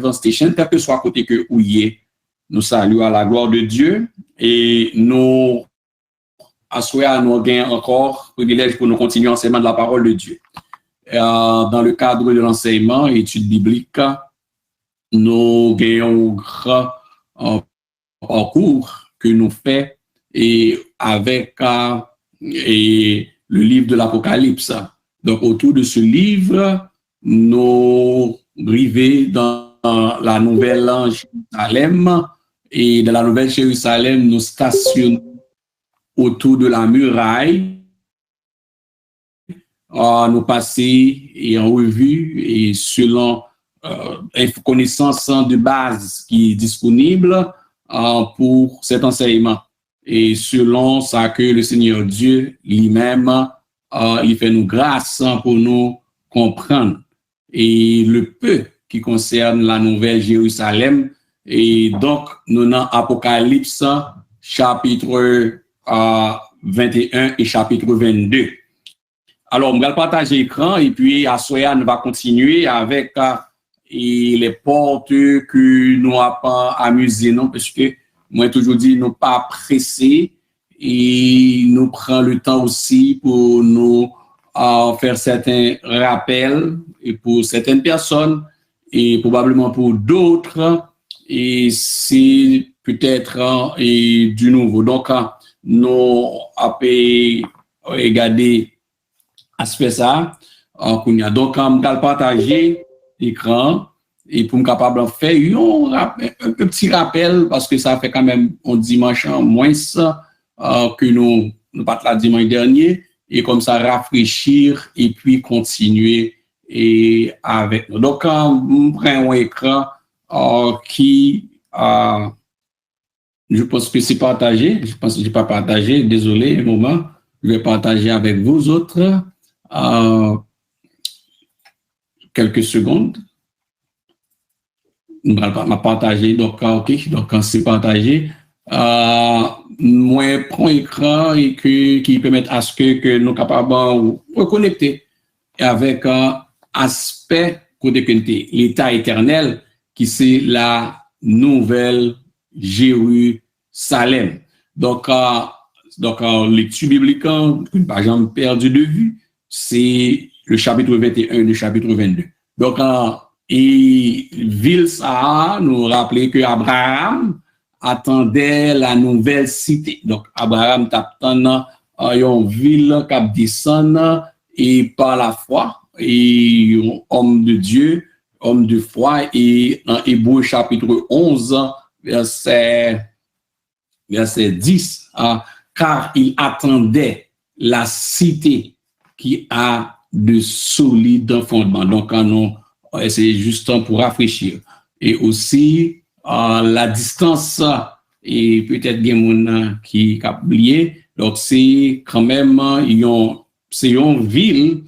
Advent Station, quel que soit côté que où y est, nous saluons à la gloire de Dieu et nous assoyons nous gagnons encore privilège pour nous continuer l'enseignement de la parole de Dieu. Dans le cadre de l'enseignement et études bibliques, nous gagnons un parcours que nous faisons et avec et le livre de l'Apocalypse. Donc, autour de ce livre, nous arrivons dans la nouvelle Jérusalem et dans la nouvelle Jérusalem, nous stationnons autour de la muraille. Nous passons et en revue et selon connaissance de base qui est disponible pour cet enseignement. Et selon ça que le Seigneur Dieu lui-même, il fait nous grâce pour nous comprendre. Et le peu qui concerne la nouvelle Jérusalem, et donc nous avons Apocalypse chapitre 21 et chapitre 22. Alors, on va partager l'écran et puis à Soya, nous va continuer avec et les portes que nous n'avons pas amusé, non, parce que moi, toujours dit, nous pas pressés et nous prenons le temps aussi pour nous faire certains rappels et pour certaines personnes et probablement pour d'autres, et c'est peut-être du nouveau. Donc, nous avons regardé aspect ça. Donc, on va partager l'écran et pour me capable de faire un petit rappel parce que ça fait quand même un dimanche en moins que nous pas la dimanche dernier et comme ça rafraîchir et puis continuer et avec nous. Donc, on prend un écran qui je pense que c'est partagé. Je pense que je n'ai pas partagé. Désolé, un moment. Je vais partager avec vous autres. Quelques secondes. On va partager. Donc, OK. Donc, quand c'est partagé, moi, prends écran et qui permet à ce que nous capables de reconnecter avec un aspect connecté, l'état éternel, qui c'est la nouvelle Jérusalem. Donc, en lecture biblique, une page perdue de vue, c'est le chapitre 21 et le chapitre 22. Donc, et ville ça nous rappelait que Abraham attendait la nouvelle cité. Donc, Abraham t'attend une ville qui descend et par la foi, et homme de Dieu, homme de foi, et en Hébreu chapitre 11, verset 10, car il attendait la cité qui a de solides fondements. Donc, c'est juste pour rafraîchir. Et aussi, la distance, et peut-être des gens qui ont oublié, donc c'est quand même, c'est une ville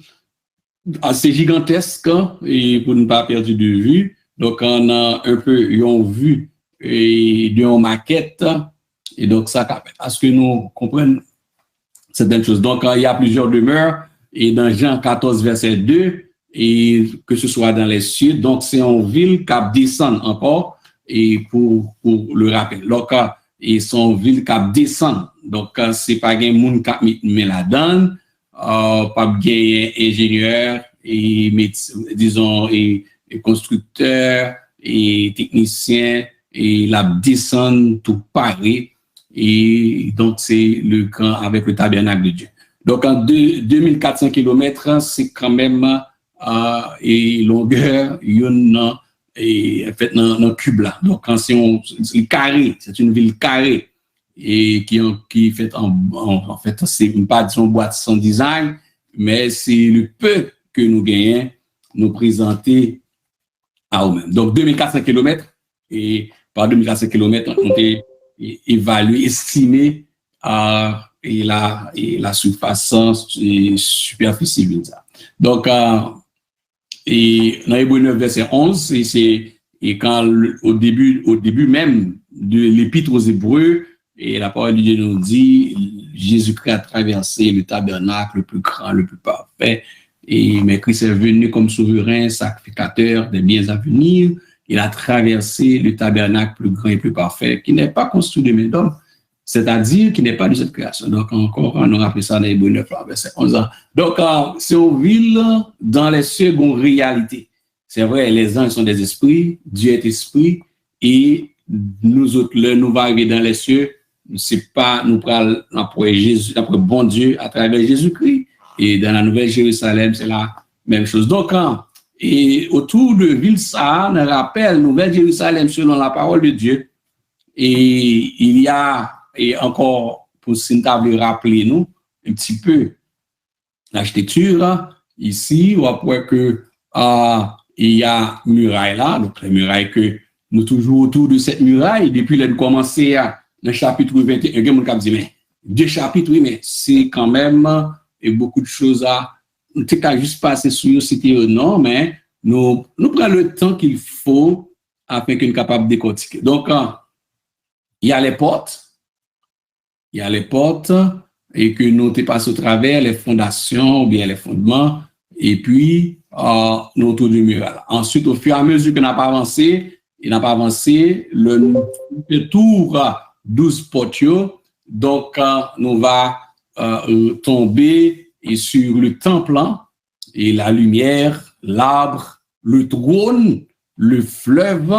assez gigantesque, et pour ne pas perdre de vue. Donc, on a un peu une vue et d'une maquette, et donc ça permet à ce que nous comprenions certaines choses. Donc, il y a plusieurs demeures, et dans Jean 14, verset 2, et que ce soit dans les cieux, donc c'est une ville qui descend encore, et pour le rappel. Donc, et son ville qui descend. Donc, c'est pas un monde qui met la donne, pas bien ingénieur, et disons, et constructeur, et technicien, et la descend tout Paris, et donc c'est le grand avec le tabernacle de Dieu. Donc, en 2400 km, c'est quand même et longueur, et fait dans cube là. Donc, quand c'est carré, c'est une ville carrée et qui fait en fait, c'est pas une boîte sans design, mais c'est le peu que nous gagnons, nous présenter à nous-mêmes. Donc, 2400 km, et par 2400 km, on a évalué, estimé et la surface superficielle. Donc, et dans Hébreux 9, verset 11, et quand au début même de l'épître aux Hébreux, et la parole de Dieu nous dit, Jésus-Christ a traversé le tabernacle le plus grand, le plus parfait, mais Christ est venu comme souverain, sacrificateur des biens à venir, il a traversé le tabernacle plus grand et plus parfait, qui n'est pas construit de main d'homme, c'est-à-dire qui n'est pas de cette création. Donc, encore, on a appelé ça dans Hébreux 9, verset 11 ans. Donc, si on vit dans les secondes réalités, c'est vrai, les anges sont des esprits, Dieu est esprit, et nous autres, nous va arriver dans les cieux, c'est pas, nous prenons après Jésus, après bon Dieu, à travers Jésus-Christ, et dans la Nouvelle Jérusalem, c'est la même chose. Donc, et autour de ville, ça, on rappelle Nouvelle Jérusalem selon la parole de Dieu, et il y a, et encore, pour s'entendre rappeler nous, un petit peu, l'architecture, ici, on voit que, il y a muraille là, donc les murailles que nous toujours autour de cette muraille, depuis le commencé à le chapitre 21, il y a quelqu'un qui dit, mais deux chapitres, oui, mais c'est quand même beaucoup de choses à, nous t'as juste passé sur c'était non, mais nous prenons le temps qu'il faut afin qu'on soit capable de décortiquer. Donc, il y a les portes, et que nous te passons au travers les fondations ou bien les fondements, et puis nous autour du mur. Ensuite, au fur et à mesure qu'on n'a pas avancé, le tour 12 portes, donc nous va tomber et sur le temple et la lumière, l'arbre, le trône, le fleuve,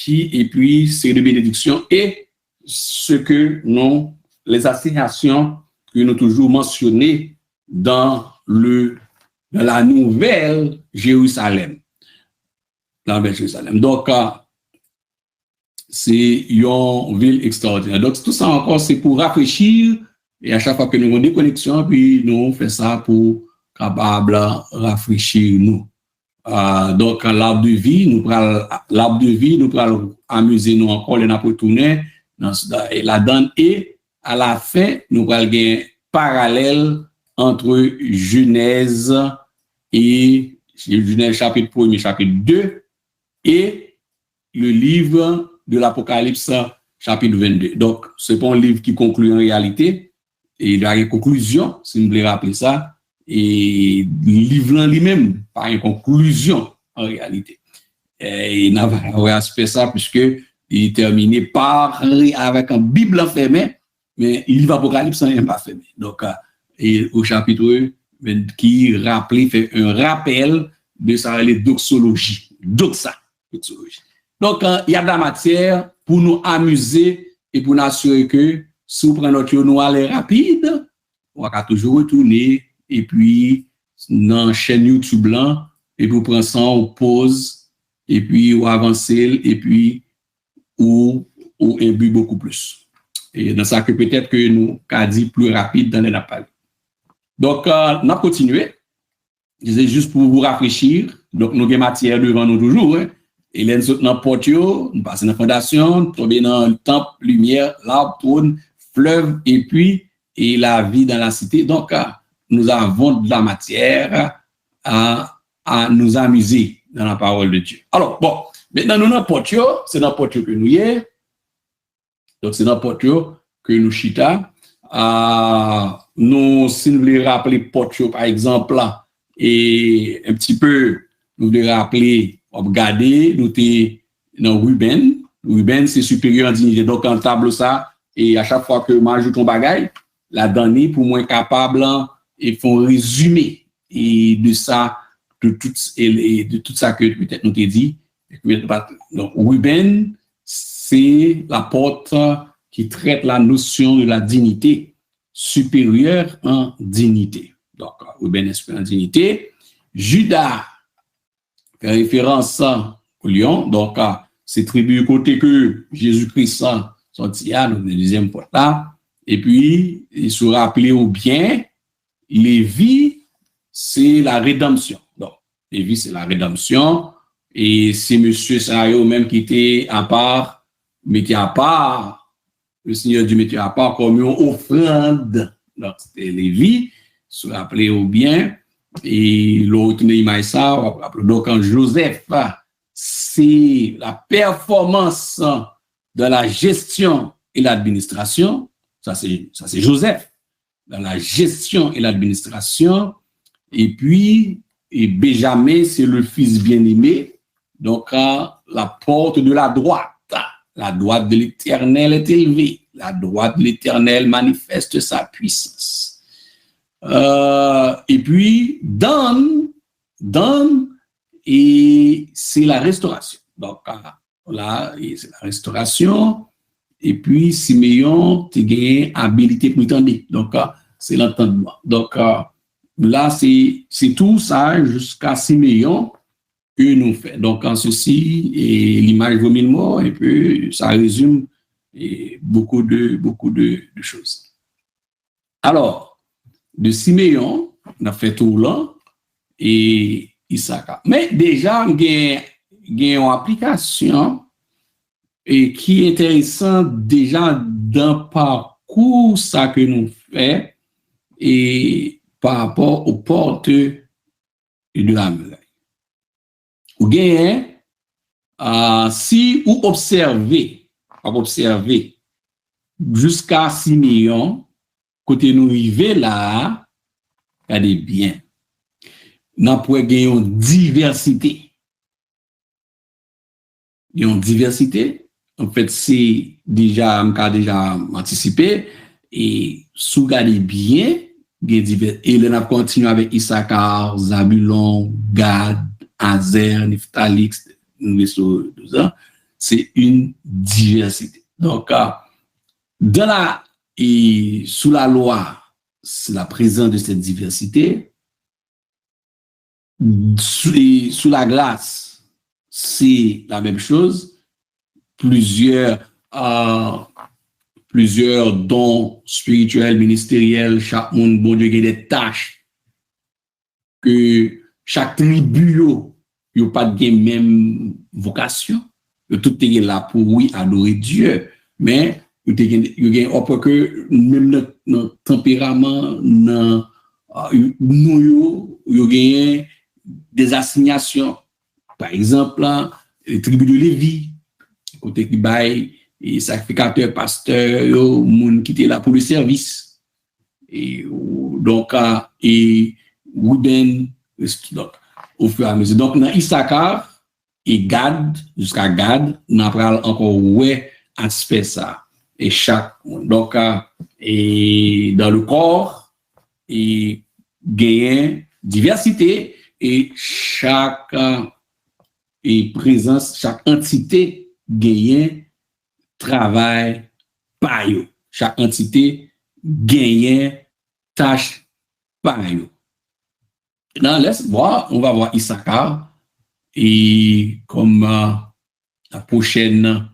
et puis c'est de bénédiction et ce que nous, les assignations que nous toujours mentionnées dans la nouvelle Jérusalem. Donc, c'est une ville extraordinaire. Donc, tout ça encore, c'est pour rafraîchir et à chaque fois que nous avons des connexions, puis nous faisons ça pour capable rafraîchir nous. Donc, l'arbre de vie, nous prenons amuser nous encore, les pour tourner et la donne et à la fin, nous allons gagner parallèle entre Genèse et Genèse chapitre 1er, chapitre 2 et le livre de l'Apocalypse chapitre 22. Donc, c'est pas un livre qui conclut en réalité et il y a une conclusion, si vous voulez rappeler ça, et le livre lui-même, pas une conclusion en réalité. Et il n'a pas aspect ça puisque il est terminé par avec un Bible enfermé, mais il livre Apocalypse n'est pas fermé. Donc, et au chapitre qui fait un rappel de ça, les doxologies. Doxologie. Donc, il y a de la matière pour nous amuser et pour nous assurer que si vous prenez notre nous aller rapide, on va toujours retourner et puis dans la chaîne YouTube là, et vous prenez ça, on pause et puis on avance et puis on imbue beaucoup plus. Et dans ça que peut-être que nous avons dit plus rapide dans les napales. Donc, on a continué. C'est juste pour vous rafraîchir. Donc, nous avons matière devant nous toujours. Hein. Et là, nous sommes dans le portio, nous passons dans la fondation, nous tombons dans le temple, lumière, l'arbre, trône, fleuve, et puis, et la vie dans la cité. Donc, nous avons de la matière à nous amuser dans la parole de Dieu. Alors, bon, maintenant, nous dans le portio, c'est dans le portio que nous y est. Donc, c'est dans le portio que nous chita. Nous, si nous voulons rappeler portio, par exemple, là, et un petit peu, nous voulons rappeler, regarder, nous sommes dans Ruben. Ruben, c'est supérieur en dignité. Donc, en tableau, ça, et à chaque fois que m'ajoute ton bagage, la donnée pour moi capable, et font résumé, et de ça, de tout ça que peut-être nous t'ai dit. Donc, Ruben, c'est la porte qui traite la notion de la dignité supérieure en dignité. Donc, Ruben est en dignité. Judas fait référence au lion. Donc, c'est tribu côté que Jésus-Christ sorti là, dans le deuxième porte là. Et puis, il se rappelait au bien, Lévi, c'est la rédemption. Donc, Lévi, c'est la rédemption. Et c'est monsieur Sario même qui était à part, mettait à part, le Seigneur Dieu mettait à part comme une offrande. Donc, c'était Lévi, se rappelait au bien. Et l'autre, Maïssa, donc quand Joseph, c'est la performance de la gestion et l'administration. Ça, c'est Joseph. Dans la gestion et l'administration. Et puis, et Benjamin, c'est le fils bien-aimé Donc, la porte de la droite de l'Éternel est élevée. La droite de l'Éternel manifeste sa puissance. Et puis, donne, et c'est la restauration. Donc, là, c'est la restauration. Et puis, Siméon, tu gagnes habilité pour t'entendre. Donc, c'est l'entendement. Donc, là, c'est tout ça jusqu'à Siméon que nous fait. Donc, en ceci, et l'image vaut mille mots, et puis ça résume beaucoup de choses. Alors, de Siméon, on a fait tout là, et Issachar. Mais déjà, il y a une application et qui est intéressante déjà dans le parcours ça que nous faisons et par rapport aux portes de la muraille. Ou bien, si vous observez jusqu'à Siméon, côté nous arrivons là, regardez bien, nous pouvons gagner une diversité. Une diversité, en fait, c'est déjà anticipé, et si vous regardez bien, et là, on continue avec Issachar, Zabulon, Gad, Azer, Nephtali, c'est une diversité. Donc, sous la loi, c'est la présence de cette diversité. Sous la grâce, c'est la même chose. Plusieurs dons spirituels, ministériels, chaque monde, bon Dieu, il y a des tâches que chaque tribu, il n'y a pas de même vocation. Tout est là pour, oui, adorer Dieu, mais il y a que même notre tempérament, nous, il y a des assignations. Par exemple, les tribus de Lévi, côté qui baille, et sacrificateur, pasteur, monde qui était là pour le service. Et donc, et Ruben, donc, au fur et à mesure. Donc, dans Issachar et Gad, jusqu'à Gad, nous avons encore ouais aspect ça. Et chaque, donc, et dans le corps, et gagne diversité, et chaque et présence, chaque entité gagne travail par eux. Chaque entité gagne tâche par eux. Laisse voir, on va voir Issachar et comme la prochaine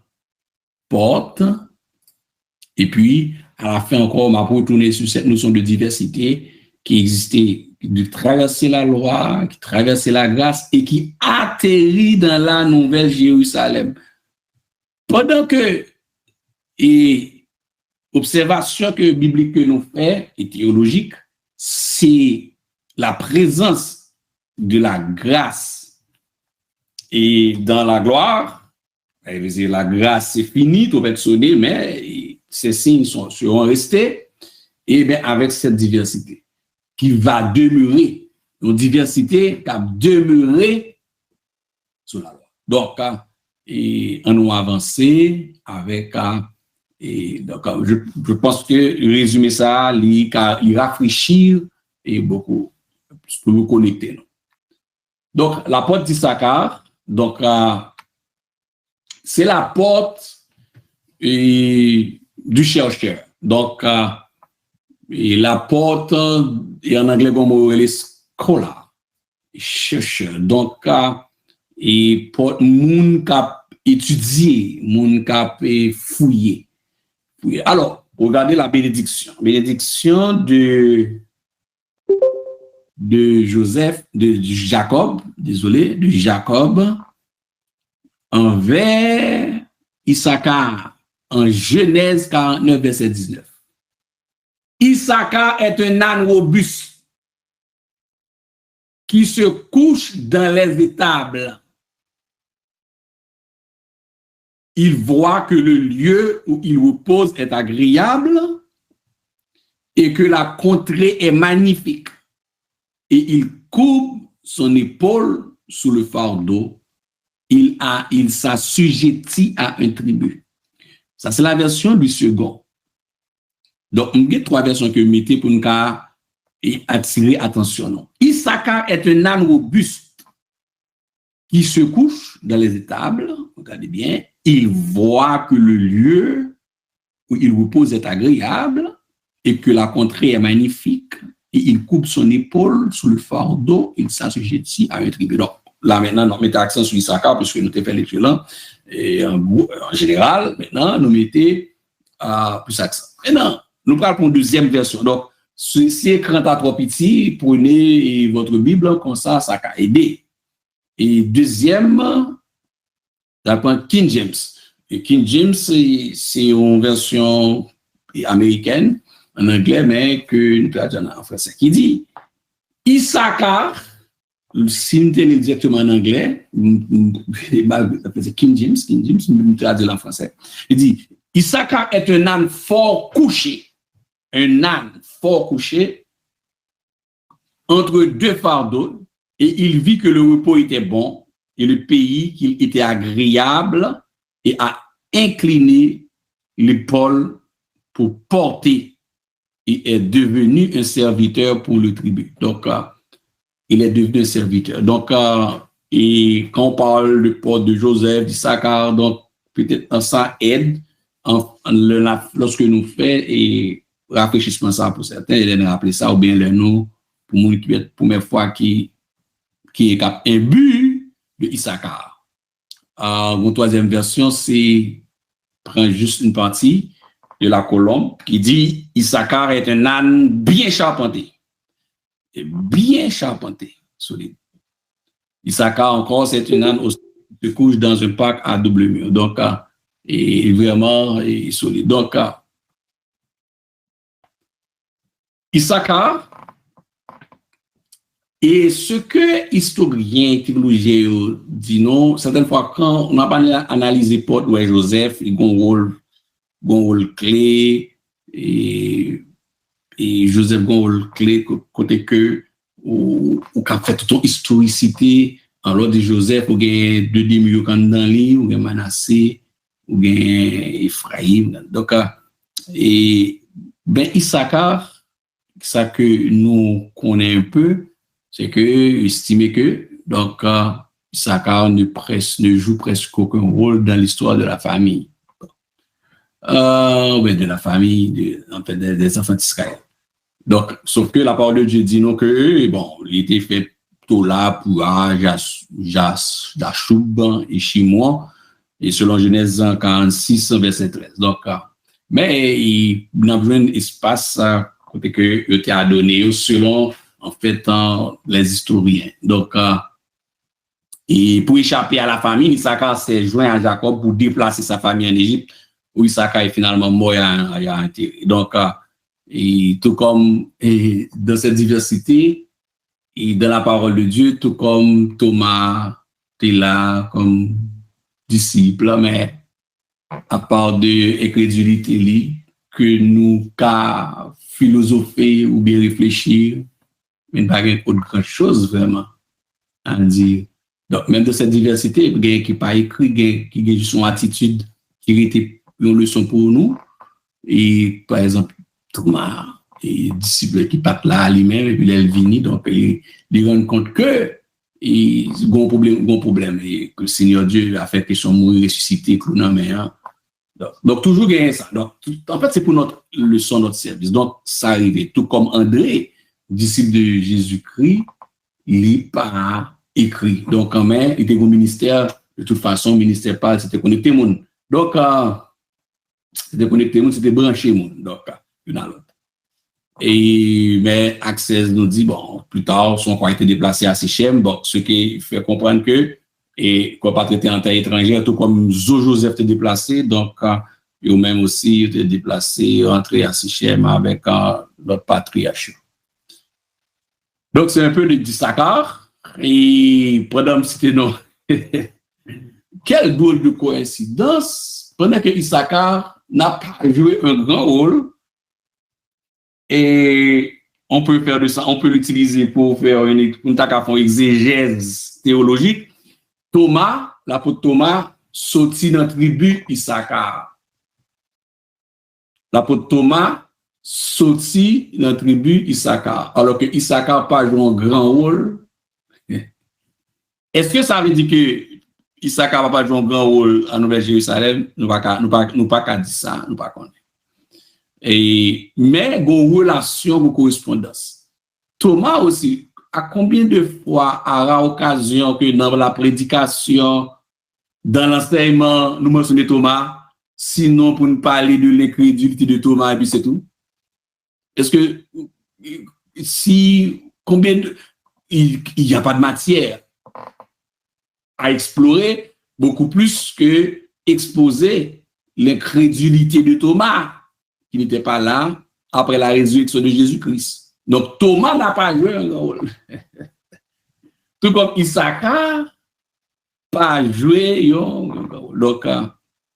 porte. Et puis, à la fin encore, on va retourner sur cette notion de diversité qui existait, de traverser la loi, qui traversait la grâce et qui atterrit dans la nouvelle Jérusalem. Pendant que et observation que biblique que nous faisons et théologique, c'est la présence de la grâce et dans la gloire. La grâce c'est fini, tout va être sonné, mais ces signes seront restés. Et bien avec cette diversité qui va demeurer, une diversité qui va demeurer sur la loi. Donc, et on nous avancé avec et donc je pense que résumer ça, il rafraîchir et beaucoup pour nous connecter. Donc la porte d'Issachar, donc c'est la porte du chercheur. Donc et la porte et en anglais comme on les scholar, chercheur. Donc et porte moun cap étudier, moun cap fouiller. Alors, regardez la bénédiction. Bénédiction de Joseph, de Jacob, de Jacob, envers Issachar, en Genèse 49, verset 19. Issachar est un âne robuste qui se couche dans les étables. Il voit que le lieu où il repose est agréable et que la contrée est magnifique. Et il coupe son épaule sous le fardeau il s'assujettit à un tribut. Ça, c'est la version du second. Donc, il y a 3 versions que je mettais pour nous attirer attention. Non. Issachar est un âne robuste qui se couche dans les étables. Regardez bien. Il voit que le lieu où il repose est agréable et que la contrée est magnifique. Et il coupe son épaule sous le fardeau. Il s'assujettit à un tribut. Donc, là, maintenant, nous mettons accent sur Issachar parce que nous avons fait l'excellent. Et en général, maintenant, nous mettons plus accent. Maintenant, nous parlons pour une deuxième version. Donc, si écran est trop petit, prenez votre Bible, comme ça va aider. Et deuxième, j'apprends King James. Et King James, c'est une version américaine, en anglais, mais que nous traduisons en français, qui dit Issachar, si nous tenons directement en anglais, King James, nous traduisons en français. Il dit Issachar est un âne fort couché. Un âne fort couché entre 2 fardeaux, et il vit que le repos était bon et le pays qu'il était agréable, et a incliné l'épaule pour porter, et est devenu un serviteur pour le tribut. Donc, il est devenu un serviteur. Donc, et quand on parle du port de Joseph, d'Issachar, donc peut-être ça aide lorsque nous faisons et rafraîchissement ça pour certains, ils rappellent ça, ou bien le nom, pour moi, qui est la première fois qui est un but de Issachar. Mon troisième version, c'est, prend juste une partie de la colombe qui dit Issachar est un âne bien charpenté. Bien charpenté, solide. Issachar encore, c'est un âne qui se couche dans un parc à double mur. Donc, et vraiment solide. Donc, Issachar, et ce que historiens, théologiens disent, non, certaines fois, quand on a pas analysé Paul ou Joseph, ils ont un rôle clé, et Joseph a un rôle clé, côté que, ou qu'a fait toute historicité, alors de Joseph, ou gain deux demi dans lui, ou gain Manassé, ou gain Ephraim. Donc, et, ben, Issachar, ça que nous connaissons un peu, c'est que, estimer que, donc, Issachar ne joue presque aucun rôle dans l'histoire de la famille. De la famille, en fait, des enfants d'Israël. Donc, sauf que la parole de Dieu dit non que, bon, il était fait tout là pour Jachoub et Chimon, et selon Genèse 46, verset 13. Donc, mais il n'a besoin d'espace, côté que il était donné selon, en fait, les historiens. Donc, et pour échapper à la famine, Issachar s'est joint à Jacob pour déplacer sa famille en Égypte, où Issachar est finalement mort à enterré. Donc, et tout comme dans cette diversité, et dans la parole de Dieu, tout comme Thomas est là comme disciple, mais à part de incrédulité que nous qu'à philosopher ou bien réfléchir, mais pas autre grande chose vraiment à dire. Donc, même dans cette diversité, il y a qui pas écrit, qui a juste une attitude qui était une leçon pour nous. Et par exemple, Thomas, et disciple qui part là lui-même, et puis il est venu, donc il rend compte que il y a un problème, et que le Seigneur Dieu a fait que son mourir ressuscité, donc toujours gagner ça. Donc, en fait, c'est pour notre leçon, notre service. Donc, ça arrivait. Tout comme André, disciple de Jésus-Christ, il n'est pas écrit. Donc, quand même, il était au ministère, de toute façon, le ministère parle, c'était connecté monde. Donc, c'était connecté monde, c'était branché monde. Donc, une à l'autre. Et, mais Access nous dit, bon, plus tard, son corps a été déplacé à Sichem, donc, ce qui fait comprendre que, et qu'on pas traité en terre étrangère, tout comme Joseph était déplacé, donc, et ou même aussi, était déplacé, entré à Sichem avec notre patriarche. Donc, c'est un peu de Issachar, et pendant que c'était non, quelle drôle de coïncidence, pendant que Issachar n'a pas joué un grand rôle, et on peut faire de ça, on peut l'utiliser pour faire une exégèse théologique. Thomas l'apôtre Thomas sorti dans la tribu Issachar. L'apôtre Thomas sorti dans la tribu Issachar. Alors que Issachar pas joué un grand rôle. Est-ce que ça veut dire que Issachar va pas jouer un grand rôle à Nouvelle-Jérusalem? Nous pas dire ça, nous pas connaître. Et mais une relation, une correspondance. Thomas aussi, à combien de fois aura occasion que dans la prédication, dans l'enseignement, nous mentionnons Thomas, sinon pour nous parler de l'incrédulité de Thomas et puis c'est tout? Est-ce que il n'y a pas de matière à explorer beaucoup plus que exposer l'incrédulité de Thomas qui n'était pas là après la résurrection de Jésus-Christ. Donc Thomas n'a pas joué un rôle. Tout comme Issachar pas joué un rôle. Donc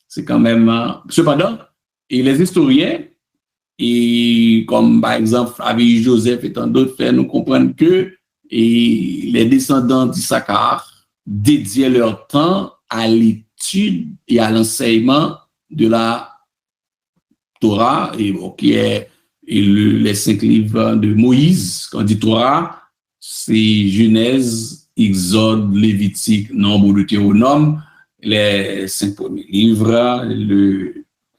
c'est quand même cependant et les historiens et comme par exemple avec Joseph et tant d'autres fait nous comprendre que les descendants d'Issachar dédiaient leur temps à l'étude et à l'enseignement de la Torah, qui est les 5 livres de Moïse. Quand on dit Torah, c'est Genèse, Exode, Lévitique, Nombre, Deutéronome, les 5 premiers livres,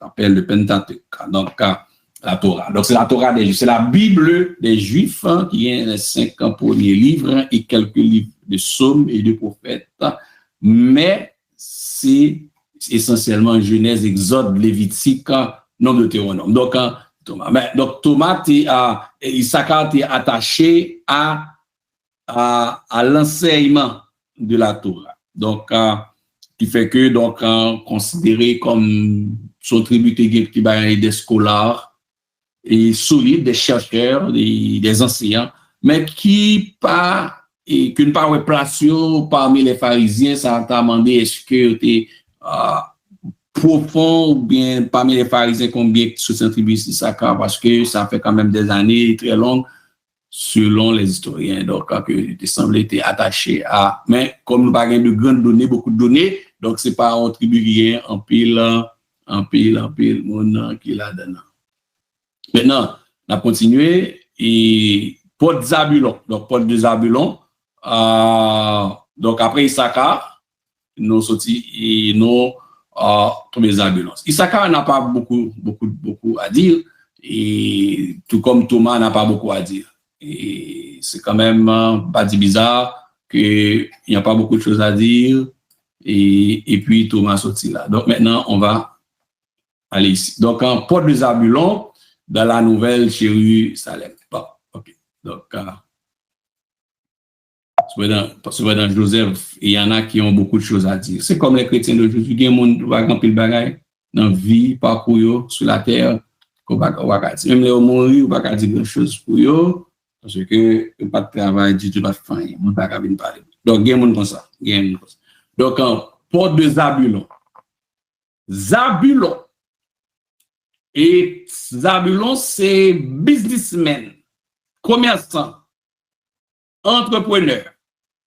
l'appel de Pentateuque. Donc, la Torah. Donc, c'est la Torah des Juifs. C'est la Bible des Juifs qui est les 5 premiers livres et quelques livres de psaumes et de prophètes. Mais c'est essentiellement Genèse, Exode, Lévitique, Nombre, Deutéronome. Donc, Thomas, Issachar est attaché à l'enseignement de la Torah. Donc, qui fait que, donc, considéré comme son tribu des scolaires et solides, des chercheurs, des enseignants, mais qui ne pas place parmi les pharisiens, ça t'a demandé est-ce que tu profond ou bien parmi les pharisiens combien sous cette tribu Issachar parce que ça fait quand même des années très longues selon les historiens donc que il semble être attaché à mais comme nous pas de grandes données beaucoup de données donc c'est pas un tribu qui est en pile monde qui là dedans. Maintenant on a continué et Porte de Zabulon donc Porte de Zabulon donc après Issachar nous sorti et nous tous les Zabulon. Issachar n'a pas beaucoup à dire et tout comme Thomas n'a pas beaucoup à dire. Et c'est quand même pas dit bizarre qu'il n'y a pas beaucoup de choses à dire et puis Thomas sorti là. Donc maintenant on va aller ici. Donc en Porte de Zabulon dans la Nouvelle Jérusalem. Bon, ok. Donc dans Joseph, il y en a qui ont beaucoup de choses à dire. C'est comme les chrétiens d'aujourd'hui, il y a des gens qui vont remplir le bagage dans la vie, parcours sur la terre, qu'on va dire. Même les hommes mourir, on va pas dire grand chose pour eux, parce que pas de travail, du tout, pas de faim, on ne va pas parler. Donc, il y a des gens comme ça. Donc, Porte de Zabulon. Zabulon. Et Zabulon, c'est businessman, commerçant, entrepreneur.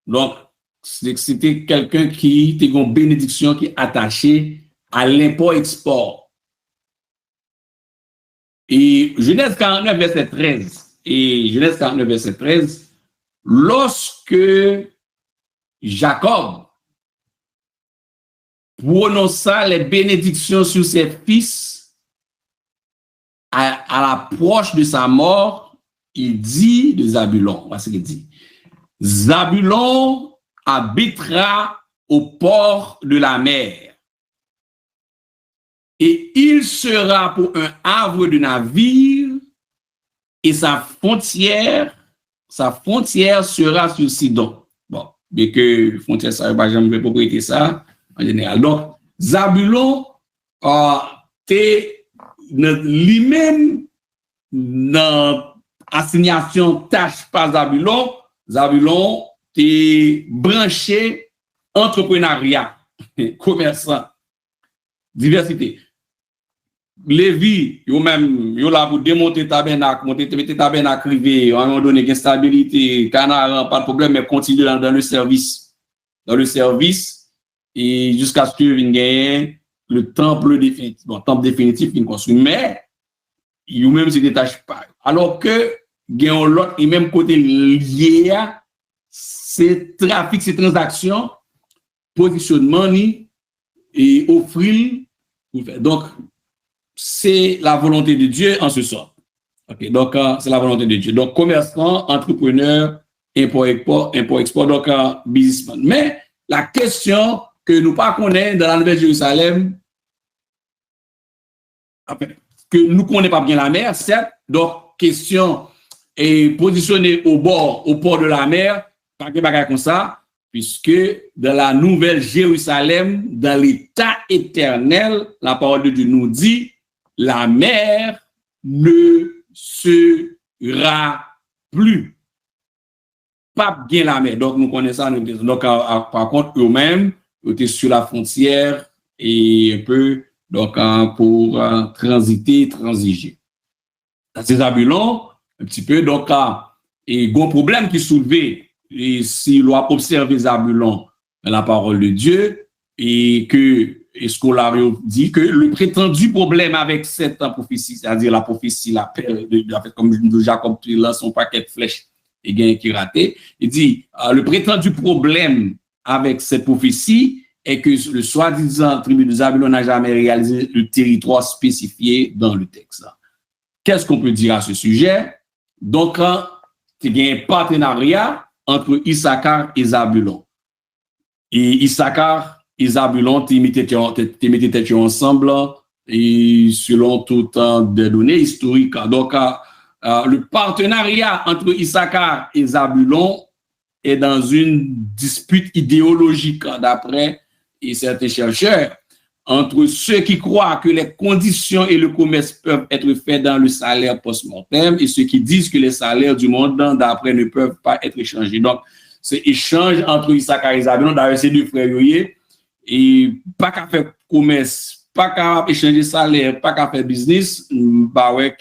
Donc, c'était quelqu'un qui était une bénédiction qui est attaché à l'import-export. Et Genèse 49, verset 13. Et Genèse 49, verset 13, lorsque Jacob prononça les bénédictions sur ses fils à l'approche de sa mort, il dit de Zabulon, voilà ce qu'il dit. Zabulon habitera au port de la mer et il sera pour un havre de navire et sa frontière sera sur Sidon. Bon, bien que frontière ça va jamais propriété ça en général. Donc Zabulon lui-même dans assignation tâche par Zabulon est branché entrepreneuriat, commerçant, diversité. Lévi, yo même, yo là pour démonter tabernacle, monter tabernacle privé, à un moment donné, stabilité, Canaan, pas de problème, mais continue dans le service. Dans le service, et jusqu'à ce que vienne gagner le temple définitif. Bon, temple définitif qui construit, mais il même se détache pas. Alors que gagne l'autre et même côté lié à ces trafics, ces transactions, positionnement ni et offrir. Donc c'est la volonté de Dieu en ce sens. Ok, donc c'est la volonté de Dieu. Donc commerçant, entrepreneur, import-export, donc businessman. Mais la question que nous pas connaissons dans la Nouvelle Jérusalem, que nous connaissons pas bien la mer, certes, donc question est positionnée au port de la mer, pas que bagaille comme ça, puisque dans la Nouvelle Jérusalem, dans l'état éternel, la parole de Dieu nous dit, la mer ne sera plus. Pas bien la mer. Donc, nous connaissons ça. Donc, par contre, eux-mêmes, ils étaient sur la frontière et un peu, donc, pour transiger. C'est Zabulon, un petit peu, donc, et un problème qui est soulevé, et si l'on a observé Zabulon dans la parole de Dieu, et que Scolario dit que le prétendu problème avec cette prophétie, c'est-à-dire la prophétie, la paix, comme Jacob lance son paquet de flèches et gagne qui raté, il dit le prétendu problème avec cette prophétie est que le soi-disant tribu de Zabulon n'a jamais réalisé le territoire spécifié dans le texte. Qu'est-ce qu'on peut dire à ce sujet? Donc, il y a un partenariat entre Issachar et Zabulon. Et Issachar et Zabulon, ils mettaient ensemble et selon toutes des données historiques. Donc, le partenariat entre Issachar et Zabulon est dans une dispute idéologique, d'après certains chercheurs, entre ceux qui croient que les conditions et le commerce peuvent être faits dans le salaire post-mortem et ceux qui disent que les salaires du monde d'après ne peuvent pas être échangés. Donc, ce échange entre Issachar et Zabulon, d'ailleurs, c'est deux frères, et pas qu'à faire commerce, pas qu'à échanger salaire, pas qu'à faire business, bah ouais,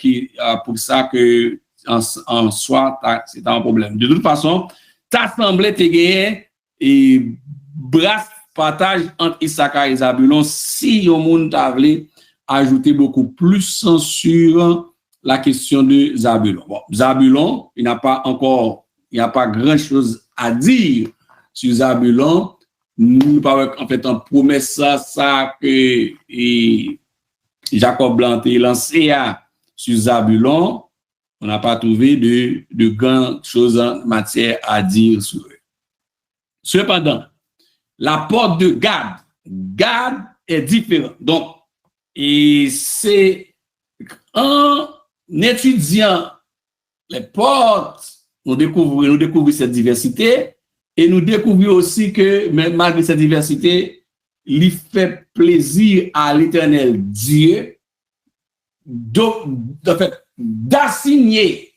pour ça que en soi, c'est un problème. De toute façon, ça semblait te gagner et brasse partage entre Issachar et Zabulon si au monde t'avait ajouté beaucoup plus sur la question de Zabulon. Bon, Zabulon, il n'y a pas grand chose à dire sur Zabulon. Nous pas en fait en promesse ça que Jacob Blanc a lancé sur Zabulon, on n'a pas trouvé de grandes choses en matière à dire sur eux. Cependant, la porte de Gad est différente. Donc, et c'est en étudiant les portes, nous découvrons cette diversité. Et nous découvrons aussi que, même malgré cette diversité, il fait plaisir à l'Éternel Dieu d'assigner,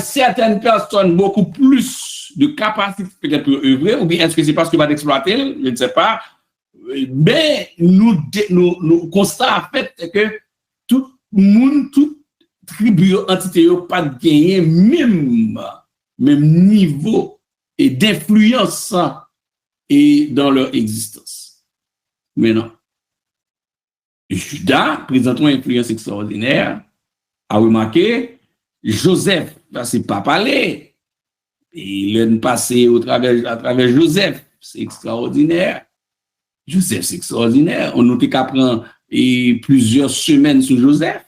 certaines personnes beaucoup plus de capacité peut-être pour œuvrer, ou bien est-ce que c'est parce qu'il va exploiter, je ne sais pas. Mais nous constatons en fait que tout le monde, toute tribu, entité, pas de gagner même niveau et d'influence et dans leur existence. Mais non. Judas, présentement influence extraordinaire, a remarqué, Joseph, c'est pas parler. Il est passé à travers Joseph, c'est extraordinaire. Joseph, c'est extraordinaire. On notait qu'après plusieurs semaines sur Joseph.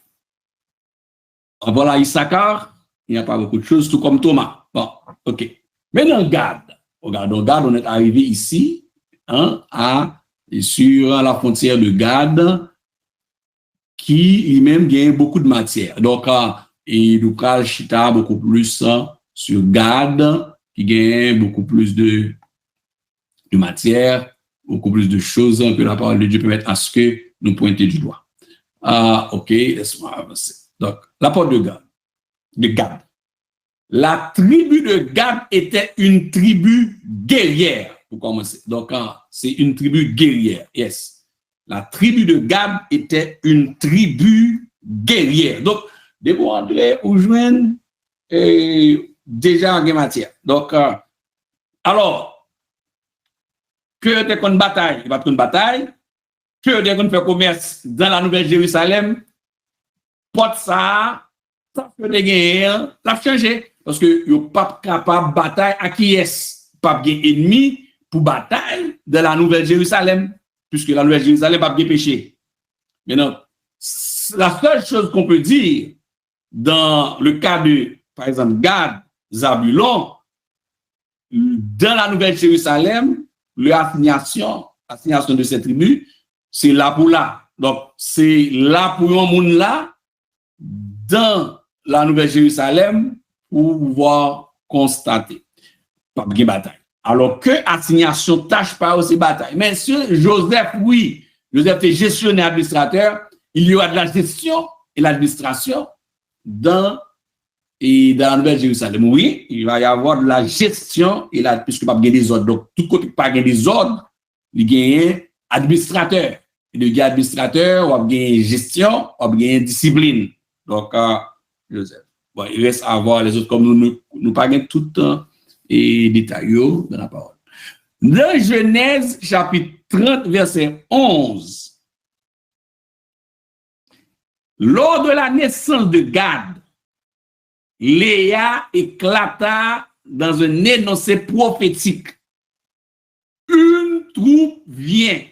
Voilà Issachar, il n'y a pas beaucoup de choses, tout comme Thomas. Bon, ok. Maintenant, Gad, on est arrivé ici, sur la frontière de Gad, qui lui-même gagne beaucoup de matière. Donc, et nous parlons chita beaucoup plus sur Gad, qui gagne beaucoup plus de matière, beaucoup plus de choses que la parole de Dieu permet à ce que nous pointer du doigt. Ok, laisse-moi avancer. Donc, la porte de Gad. La tribu de Gad était une tribu guerrière, pour commencer. Donc, c'est une tribu guerrière, yes. La tribu de Gad était une tribu guerrière. Donc, dès qu'on André ou joindre déjà en matière. Donc, alors, que tu as une bataille, il va prendre une bataille, que tu as fait commerce dans la Nouvelle Jérusalem, porte ça fait des guerres, l'a changé. Parce que vous n'êtes pas capable de bataille à qui est, pas de ennemi pour bataille de la Nouvelle Jérusalem, puisque la Nouvelle Jérusalem n'a pas de péché. Maintenant, la seule chose qu'on peut dire dans le cas de, par exemple, Gad, Zabulon, dans la Nouvelle Jérusalem, l'assignation de ces tribus, c'est là pour là. Donc, c'est là pour un monde là, dans la Nouvelle Jérusalem, pour pouvoir constater. Pas de bataille. Alors que assignation tâche pas aussi bataille. Mais sur Joseph, oui, Joseph est gestionnaire administrateur, il y aura de la gestion et l'administration dans la Nouvelle Jérusalem. Oui, il va y avoir de la gestion et là, puisque pas gagner des ordres. Donc, tout côté pas gagner des ordres, il gagne administrateur. Et le gars administrateur, on va gagner gestion, on va gagner discipline. Donc, Joseph. Bon, il reste à voir les autres comme nous pas gagner tout le temps et détails dans la parole. Dans Genèse, chapitre 30, verset 11. Lors de la naissance de Gad, Léa éclata dans un énoncé prophétique. Une troupe vient.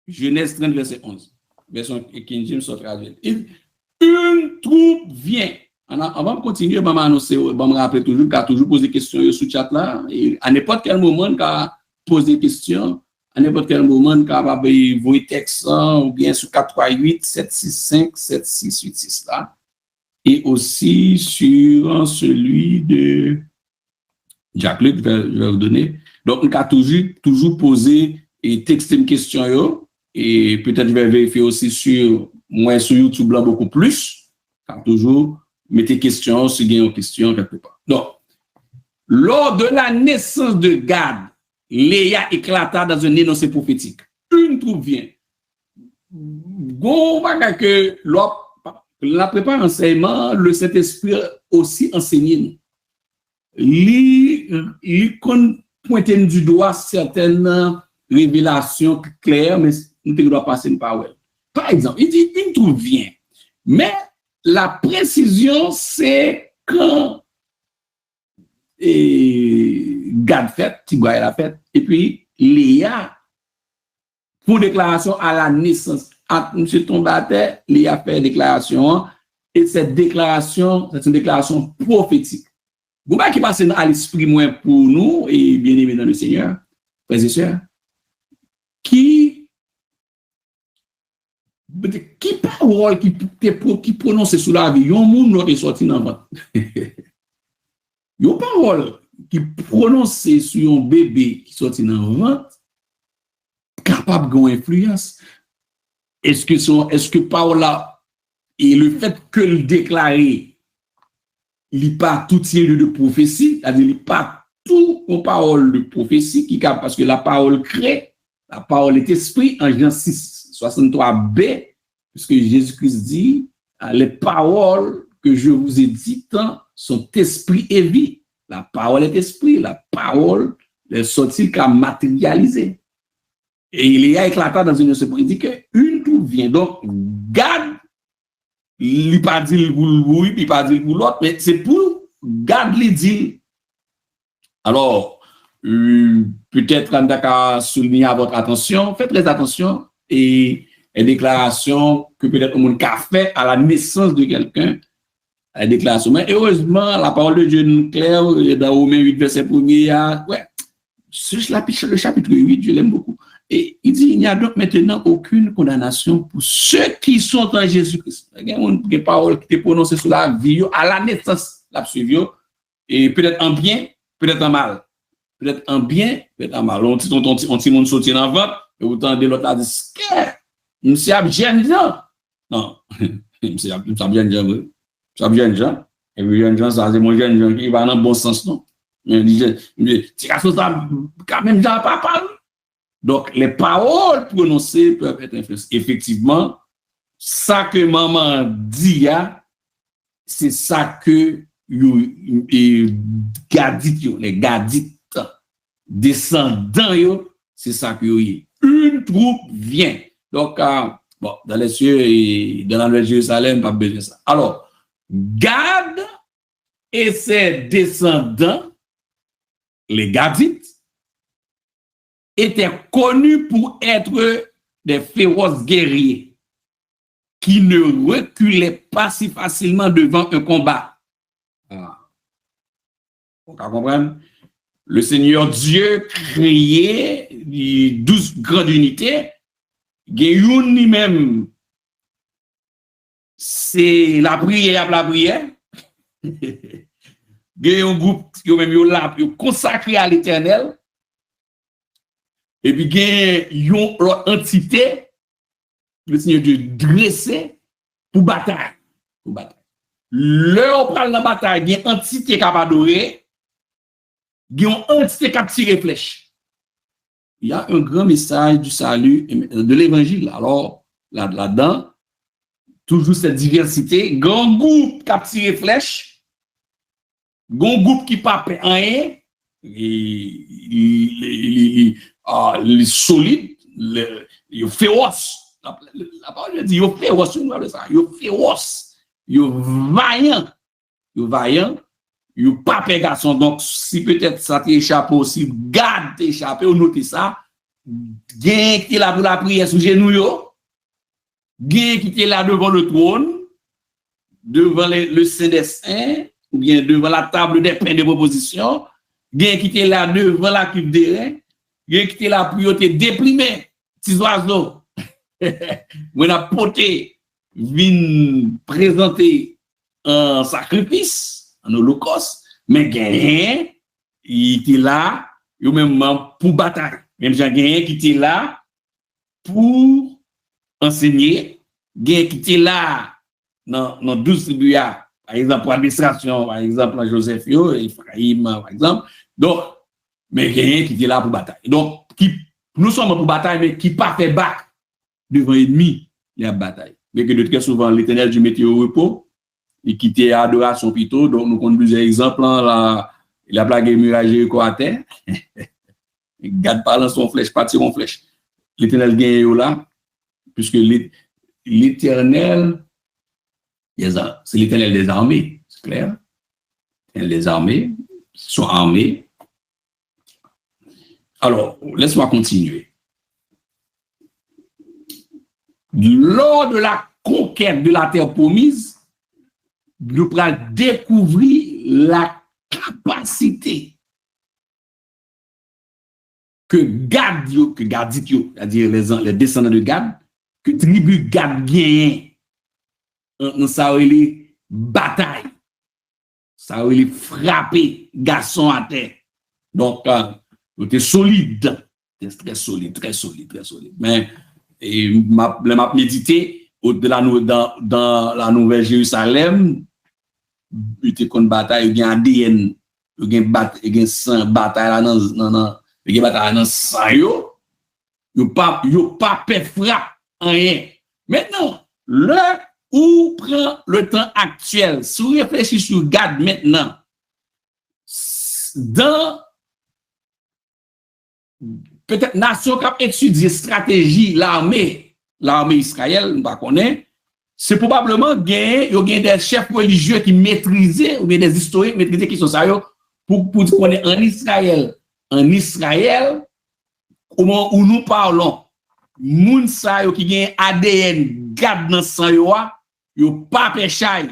Genèse 30, verset 11. Version King James sort traduite. Une troupe vient. On va continuer, on va annoncer, on va me rappeler toujours, car toujours poser des questions sur le chat là. Et à n'importe quel moment, on va poser des questions. À n'importe quel moment, on va envoyer texte ou bien sur 438 765 7686 là. Et aussi sur celui de Jacques-Luc, je vais vous donner. Donc, on va toujours poser et texter une question. Yo, et peut-être je vais vérifier aussi sur YouTube là beaucoup plus. Car toujours, mettez questions si il y a une question quelque part. Donc, lors de la naissance de Gad, Léa éclata dans un énoncé prophétique. Une troupe vient. Bon, que la prépa enseignement, le Saint-Esprit aussi enseigné. Il pointe du doigt certaines révélations claires, mais nous ne doit passer par elle. Par exemple, il dit une troupe vient. Mais la précision, c'est quand Gad fait, Tigwa la fête, et puis Léa, pour déclaration à la naissance. M. Tombaté, Léa fait déclaration, et cette déclaration, c'est une déclaration prophétique. Vous voyez qui passe à l'esprit moins pour nous, et bien aimé dans le Seigneur, frères et sœurs, qui parole qui prononce sous la vie, yon moun nou est sorti dans votre. Yon parole qui prononce sur un bébé qui sorti dans le ventre, capable d'avoir influence. Est-ce que parole là, et le fait que le déclarer, il n'est pas tout lieu de prophétie, c'est-à-dire il n'est pas tout en parole de prophétie, parce que la parole crée, la parole est esprit, en Jean 6, 63b, puisque Jésus-Christ dit, les paroles que je vous ai dites sont esprit et vie. La parole est esprit, la parole est sortie qu'à matérialiser. Et il y a éclaté dans une esprit dit que une troupe vient. Donc, Gad, il n'a pas dit le boulot, il n'a pas dit le boulot, mais c'est pour Gad les dire. Alors, peut-être on a souligner à votre attention, faites très attention, et une déclaration que peut-être on a fait à la naissance de quelqu'un, la déclaration. Mais heureusement, la parole de Dieu nous claire dans Romains 8, verset 1er, ouais, le chapitre 8, je l'aime beaucoup. Et il dit, il n'y a donc maintenant aucune condamnation pour ceux qui sont en Jésus-Christ. Il y a une parole qui est prononcée sur la vie, à la naissance, la suivie, et peut-être en bien, peut-être en mal. Peut-être en bien, peut-être en mal. On dit, on sortit dans le ventre, et autant de l'autre, dit, monsieur a bien gens. Non, monsieur a bien gens, ça bien gens. Et puis, jeune gens, ça, c'est mon jeune gens qui va dans le bon sens, non? Mais c'est quand même, j'en pas parlé. Donc, les paroles prononcées peuvent être influencées. Effectivement, ça que maman dit, c'est ça que les gadites, descendants, c'est ça que oui. Une troupe vient. Donc, bon, dans les cieux et dans la Nouvelle Jérusalem, pas besoin de ça. Alors, Gad et ses descendants, les Gadites, étaient connus pour être des féroces guerriers qui ne reculaient pas si facilement devant un combat. On comprend? Le Seigneur Dieu créait 12 grandes unités. Gayoun lui-même, c'est la prière. Gayoun un groupe qui même là consacré à l'Éternel. Et puis gayoun une entité, le Seigneur Dieu dressé pour bataille. Là, on parle de la bataille, il y a une entité qui a adoré, il y a une entité qui a tiré flèche. Il y a un grand message du salut de l'évangile. Alors, là-dedans, toujours cette diversité, grand groupe qui a tiré flèche, grand groupe qui n'a pas fait rien, les solides, les féroces. La parole dit, ils féroces, ils féroces, ils vaillants, ils pas peur garçon. Donc, si peut-être ça t'échappe aussi, garde t'échapper, ou notez ça, gain qui est là pour la prière sous genoux, gain qui est là devant le trône, devant le Saint des Saints, ou bien devant la table des pains de proposition, gain qui est là devant la cuve des reins, gain qui est là pour te déprimer, petits oiseaux. On a poté, vient présenter un sacrifice, un holocauste, mais gain, il était là, il même pour bataille. Même j'ai gain qui était là pour enseigner, gain qui était là dans 12 tribus, par exemple, pour l'administration, par exemple, Joseph, Ephraim, par exemple. Donc, mais gain qui était là pour bataille. Donc, nous sommes pour bataille, mais qui pas fait bac devant l'ennemi, il y a bataille. Mais que de très souvent, l'Éternel du métier au repos, et qui était adoration plutôt. Donc, nous connaissons plusieurs exemples. La blague est miragée à terre. Garde parlant son flèche, pas son flèche. L'Éternel gagne là, puisque l'Éternel, c'est l'Éternel des armées, c'est clair. L'Éternel des armées, sont armés. Alors, laisse-moi continuer. Lors de la conquête de la terre promise, nous pourrons découvrir la capacité que Gad, c'est-à-dire les descendants de Gad, que tribu Gad gagne dans sa bataille, ça a frappé garçon à terre. Donc, c'était solide, très solide. Mais m'a médité dans la Nouvelle Jérusalem, il était une bataille, il y a un ADN, il y a une bataille dans sang, il pas fait frappe rien. Maintenant, là où prend le temps actuel, si vous réfléchissez sur Gad maintenant, dans peut-être nation qui a étudié stratégie l'armée Israël, on va connaître, c'est probablement gagner des chefs religieux qui maîtrisaient, ou bien des historiens qui maîtrisaient qui sont ça pour qu'on est en Israël, au moment où nous parlons, moun sa yo qui gagne ADN Gad dans sang yo pas péchay.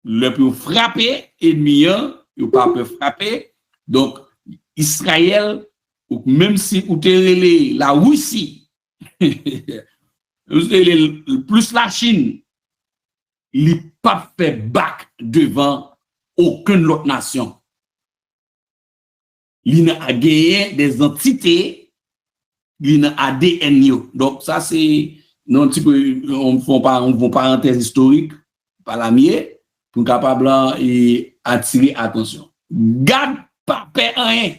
Le plus frappé ennemi yo pas peut frapper. Donc Israël, même si vous avez la Russie, plus la Chine, il n'est pas fait bac devant aucune autre nation. Il a gagné des entités, il a ADN. Donc ça c'est non petit peu on font parenthèse historique par la mienne pour capable et attirer attention. Gad pas fait rien.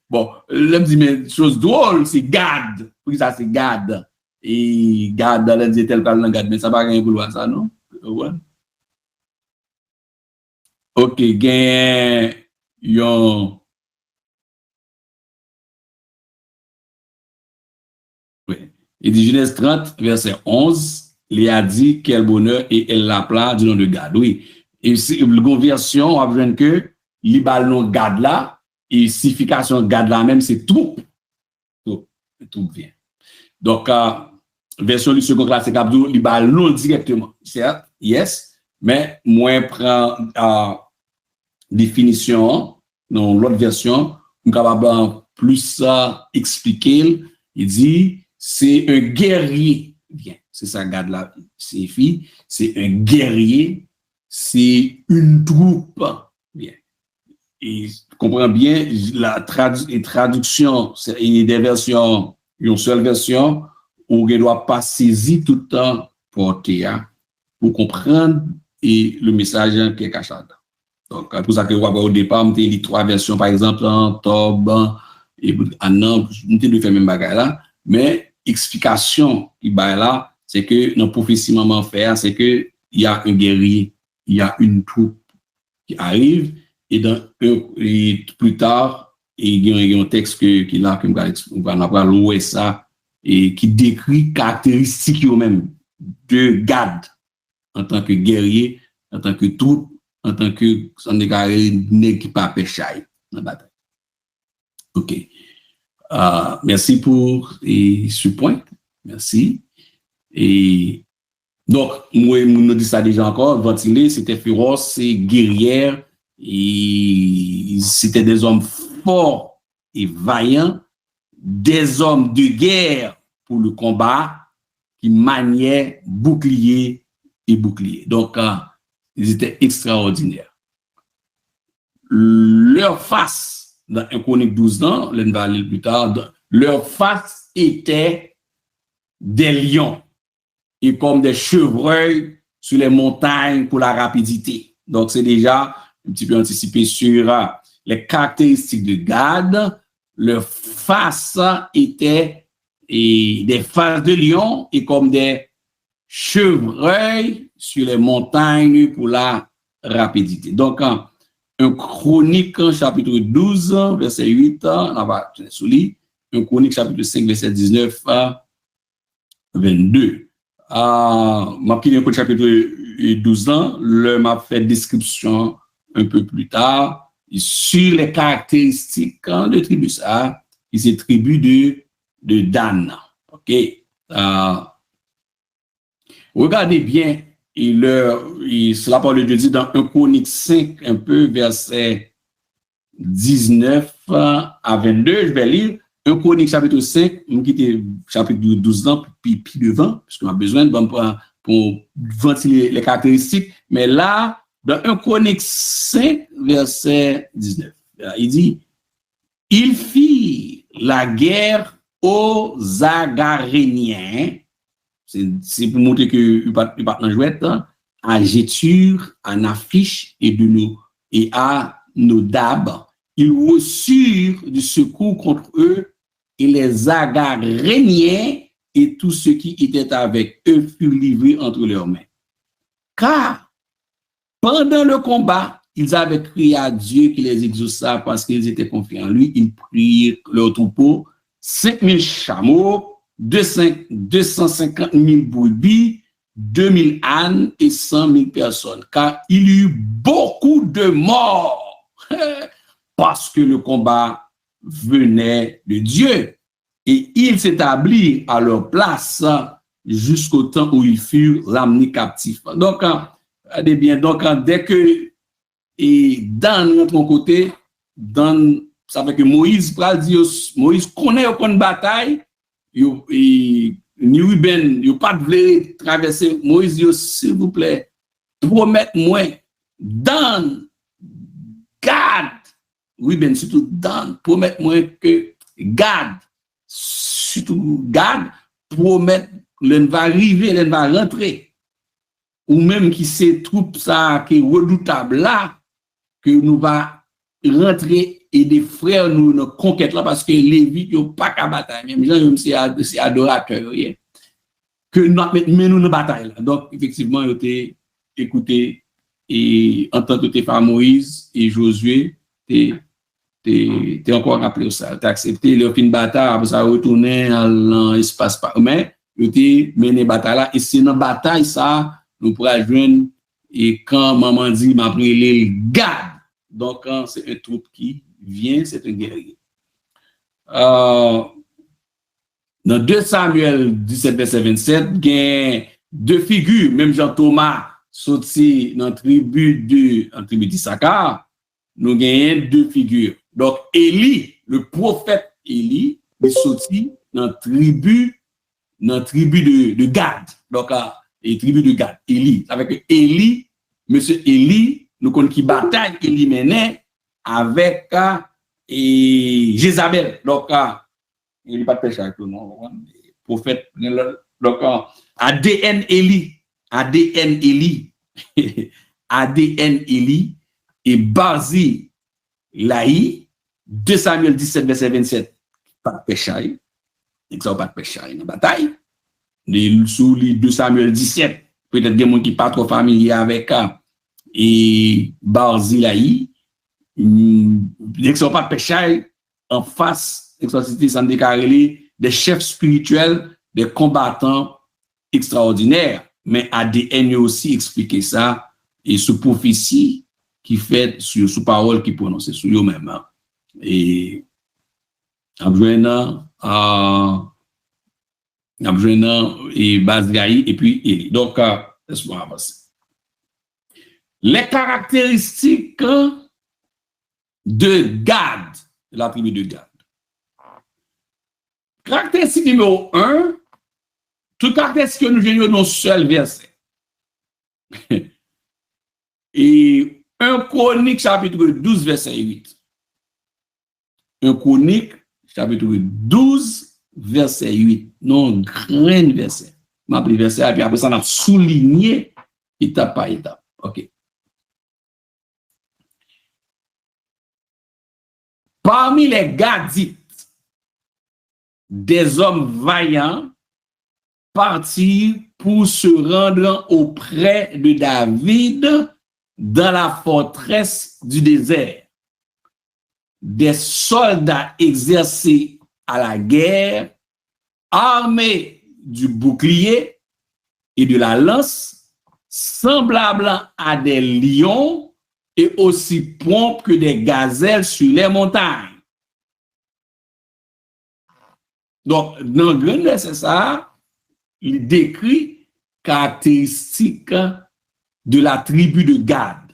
Bon, là me dit mais chose drôle c'est Gad. Oui ça c'est Gad. Et Gad dans les tel parle Gad mais ça pas rien pour ça non. Ouais. OK, gain yon Il dit Genèse 30, verset 11, il a dit quel bonheur et elle l'appela du nom de Gad. Oui. Et si la version, on a besoin que l'ibal non Gad là, et signification Gad là même, c'est troupe. Troupe vient. Donc, version du second classe, c'est Abdou, l'ibal non directement. Certes, yes, mais moi, prend définition dans l'autre version, on est capable plus expliquer. Il dit, c'est un guerrier. Bien, c'est ça, Gad là, signifie, c'est un guerrier, c'est une troupe. Bien. Et comprends bien, la traduction, il y a des versions, une seule version, où on ne doit pas saisir tout le temps porté pour comprendre et le message qui est caché. Donc, pour ça que au départ, on a dit 3 versions, par exemple, en Tob, et en An, on a fait même bagarre là, mais explication qui est là, c'est que dans la prophétie maman fait, c'est que il y a un guerrier, il y a une troupe qui arrive, et plus tard, il y a un texte qui là, que on va louer ça, et qui décrit caractéristiques eux-mêmes de Gad en tant que guerrier, en tant que troupe, en tant que son nèg qui pas péchaille dans la bataille. OK. Merci pour ce point. Merci. Et donc, moi, nous dit ça déjà encore, Ventilé, c'était féroce, c'est guerrière, et c'était des hommes forts et vaillants, des hommes de guerre pour le combat, qui maniaient bouclier et bouclier. Donc, ils étaient extraordinaires. Leur face, dans 1 Chronique 12 ans, l'on va aller plus tard, leur face était des lions et comme des chevreuils sur les montagnes pour la rapidité. Donc, c'est déjà un petit peu anticipé sur les caractéristiques de Gad. Leur face était des faces de lion et comme des chevreuils sur les montagnes pour la rapidité. Donc, un Chronique chapitre 12, verset 8, on va souligner, un Chronique chapitre 5, verset 19 à 22. Ma petite chapitre 12 ans, le m'a fait description un peu plus tard sur les caractéristiques de tribu ça, qui c'est tribu de Dan. OK. Regardez bien, cela parle de Dieu dans 1 Chronique 5, un peu verset 19 à 22, je vais lire 1 Chronique chapitre 5, nous quitter chapitre 12 ans, puis devant, parce qu'on a besoin pour ventiler les caractéristiques, mais là, dans 1 Chronique 5, verset 19, il dit, il fit la guerre aux Agaréniens, c'est pour montrer qu'il pas dans jouette, à Gétur, à Naphish et à Nodab. Ils reçurent du secours contre eux et les Agaréniens et tous ceux qui étaient avec eux furent livrés entre leurs mains. Car pendant le combat, ils avaient crié à Dieu qui les exauça parce qu'ils étaient confiants en lui. Ils prirent leur troupeau, 5000 chameaux, 250 000 brebis, 2000 ânes et 100 000 personnes. Car il y eut beaucoup de morts parce que le combat venait de Dieu. Et ils s'établirent à leur place jusqu'au temps où ils furent ramenés captifs. Donc, regardez bien, dès que Dan de mon côté, ça fait que Moïse connaît aucune bataille, ni Ruben, il pas de traverser. Moïse dit, s'il vous plaît, promettez-moi, Dan, Gad, Ruben, surtout Dan, promettez-moi que Gad, surtout Gad, promet, l'on va arriver, l'on va rentrer. Ou même qui ces troupes ça qui est redoutable là, que nous va rentrer et des frères nous nos conquête là parce que les vies n'ont pas qu'à bataille. Même gens c'est adorateur que nous nous bataille là. Donc effectivement ils ont écouté et en tant que par Moïse et Josué t'es encore rappelé ça, t'as accepté leur fin bataille, après ça retourner dans l'espace mais yo te mené bataille là et c'est dans bataille ça nous pourra joindre et quand maman dit m'a pris les Gad. Donc c'est un troupe qui vient, c'est un guerrier. Dans 2 Samuel 17 verset 27, il y a deux figures, même Jean Thomas sorti dans la tribu d'Issachar, nous gagnons deux figures. Donc Élie, le prophète Élie, est sorti dans la tribu de Gad. Donc la tribu de Gad, Élie. Avec Élie, monsieur Élie, nous connaissons qui bataille Élie menait avec Jézabel. Donc il n'y a pas de péché avec le nom. Prophète. Donc, ADN Élie. ADN Élie. ADN Élie et Bazi Laï. 2 Samuel 17, verset 27. Pas de péché. Et ça, pas de péché dans la bataille. Sous les 2 Samuel 17, peut-être des gens qui ne sont pas trop familiers avec et Bazi Laï. Dès que pas de péché en face. Exorcité sans déclarer des chefs spirituels, des combattants extraordinaires. Mais ADN aussi expliqué ça et sous prophétie qui fait sous parole qui prononce sur eux-mêmes. Et en joignant et Bazgaï et puis Élie. Donc, laisse-moi avancer. Les caractéristiques de Gad, de la tribu de Gad. Caractéristique numéro 1, tout caractéristique que nous générons dans un seul verset. Et 1 Chronique chapitre 12, verset 8. 1 Chronique chapitre 12, verset 8. Non, grand verset. Je vais verset, et puis après ça, on a souligné étape par étape. OK. Parmi les Gadites, des hommes vaillants partirent pour se rendre auprès de David dans la forteresse du désert. Des soldats exercés à la guerre, armés du bouclier et de la lance, semblables à des lions et aussi prompts que des gazelles sur les montagnes. Donc, dans le grand verset, ça, il décrit caractéristiques de la tribu de Gad.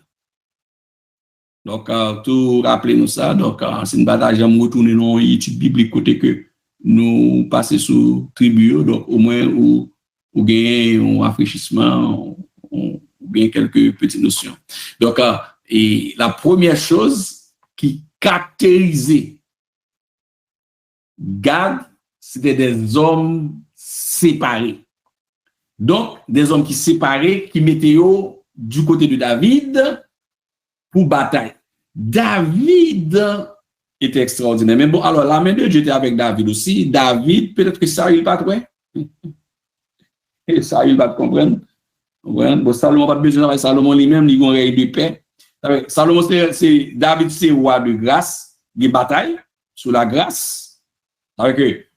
Donc, tout rappelez-nous ça. Donc, c'est une bataille, j'aime retourner dans l'étude biblique côté que nous passons sous tribu. Donc, au moins, ou gagnez un rafraîchissement, ou bien quelques petites notions. Donc, et la première chose qui caractérisait Gad, c'était des hommes séparés. Donc, des hommes qui séparés, qui mettaient du côté de David pour bataille. David était extraordinaire. Mais bon, alors, la main de Dieu était avec David aussi. David, peut-être que ça, il va pas et ça, il va comprendre. Bon, Salomon n'a pas besoin avec Salomon lui-même, il a un règne de paix. Salomon, c'est David, c'est roi de grâce, de bataille, sous la grâce. Avec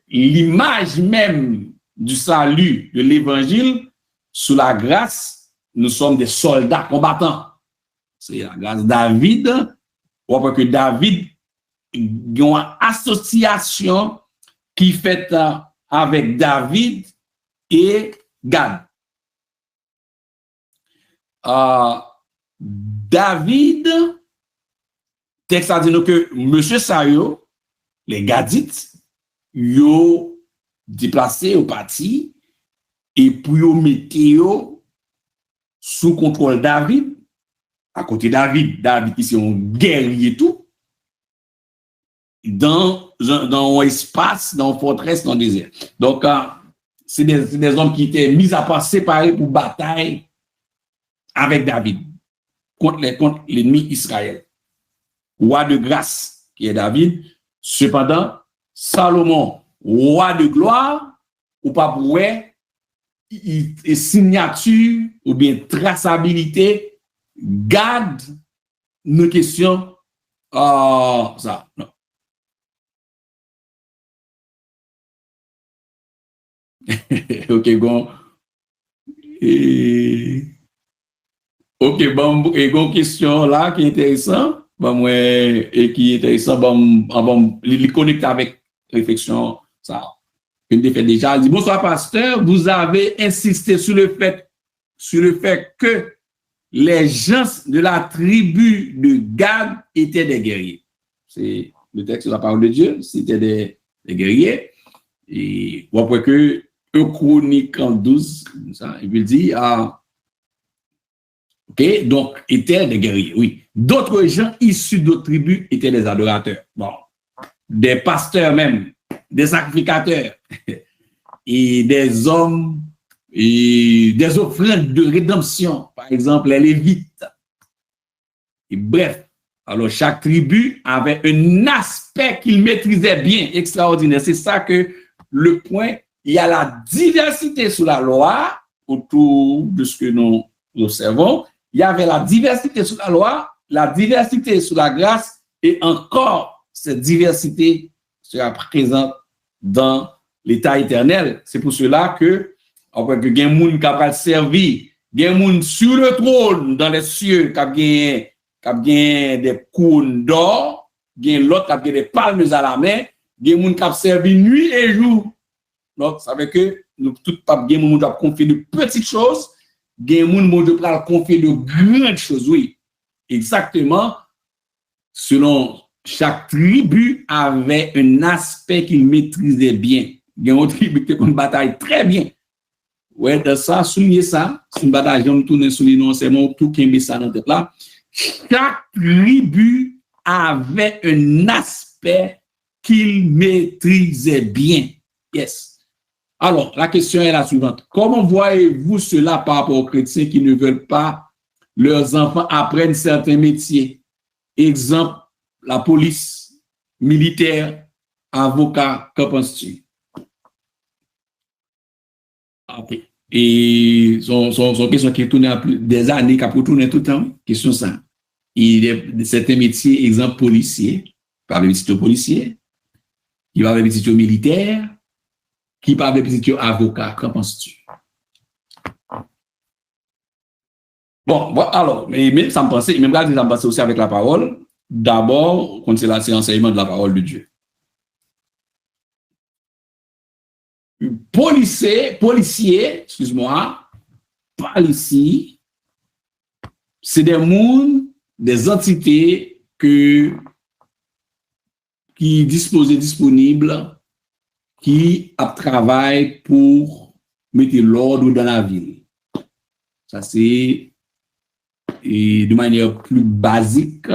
l'image même du salut de l'évangile, sous la grâce, nous sommes des soldats combattants. C'est la grâce de David. On voit que David a une association qui fait avec David et Gad. David, texte a dit nous que monsieur Sayo, les Gadites, yo déplacé au parti et pour yo mettre sous contrôle David, à côté David qui c'est un guerrier tout, dans un espace, dans une forteresse, dans le désert. Donc, c'est des hommes qui étaient mis à part séparés pour bataille avec David contre l'ennemi Israël. Roi de grâce qui est David. Cependant, Salomon, roi de gloire, ou pas pour et signature ou bien traçabilité, garde nos questions. Ça, non. Ok, bon. Et... Ok, bon, et une question là qui est intéressante, bon, moi, et qui est intéressant, bon, il connecte avec réflexion, ça, une défaite déjà. Il dit, bonsoir, pasteur, vous avez insisté sur le fait que les gens de la tribu de Gad étaient des guerriers. C'est le texte de la parole de Dieu, c'était des guerriers. Et on voit que Chronique en 12, ça, il veut dire, ok, donc étaient des guerriers, oui. D'autres gens issus d'autres tribus étaient des adorateurs. Bon, des pasteurs même, des sacrificateurs et des hommes et des offrandes de rédemption, par exemple les Lévites. Et bref, alors chaque tribu avait un aspect qu'il maîtrisait bien, extraordinaire. C'est ça que le point, il y a la diversité sous la loi autour de ce que nous observons. Il y avait la diversité sous la loi, la diversité sous la grâce, et encore cette diversité sera présente dans l'état éternel. C'est pour cela que, après que il y a un monde qui a servi, il y a un monde sur le trône dans les cieux qui a des couronnes d'or, il y a l'autre qui a des palmes à la main, il y a un monde qui a servi nuit et jour. Donc, ça veut que nous tous pas bien monde a confié de petites choses, il y a un monde qui a confié de grandes choses, oui. Exactement, selon chaque tribu avait un aspect qu'il maîtrisait bien. Il y a une autre tribu qui a une bataille très bien. Ouais, de ça, souligner ça, c'est une bataille, j'aime tourner sur les noms, c'est mon tout qui met ça dans tête là. Chaque tribu avait un aspect qu'il maîtrisait bien. Yes. Alors, la question est la suivante. Comment voyez-vous cela par rapport aux chrétiens qui ne veulent pas leurs enfants apprennent certains métiers? Exemple, la police, militaire, avocat, qu'en penses-tu? Ok. Et son question qui tourne des années, qui a tourné tout le temps, question ça. Il y a certains métiers, exemple policier, par le métier policier, qui va avec le métier militaire, qui parle de métier avocat, qu'en penses-tu? Bon, alors, mais ça me pensait, même là, ça me pensait aussi avec la parole. D'abord, quand c'est l'enseignement de la parole de Dieu. Policier, excuse-moi, policier, c'est des mondes, des entités qui disponibles, qui travaillent pour mettre l'ordre dans la ville. Ça, c'est de manière plus basique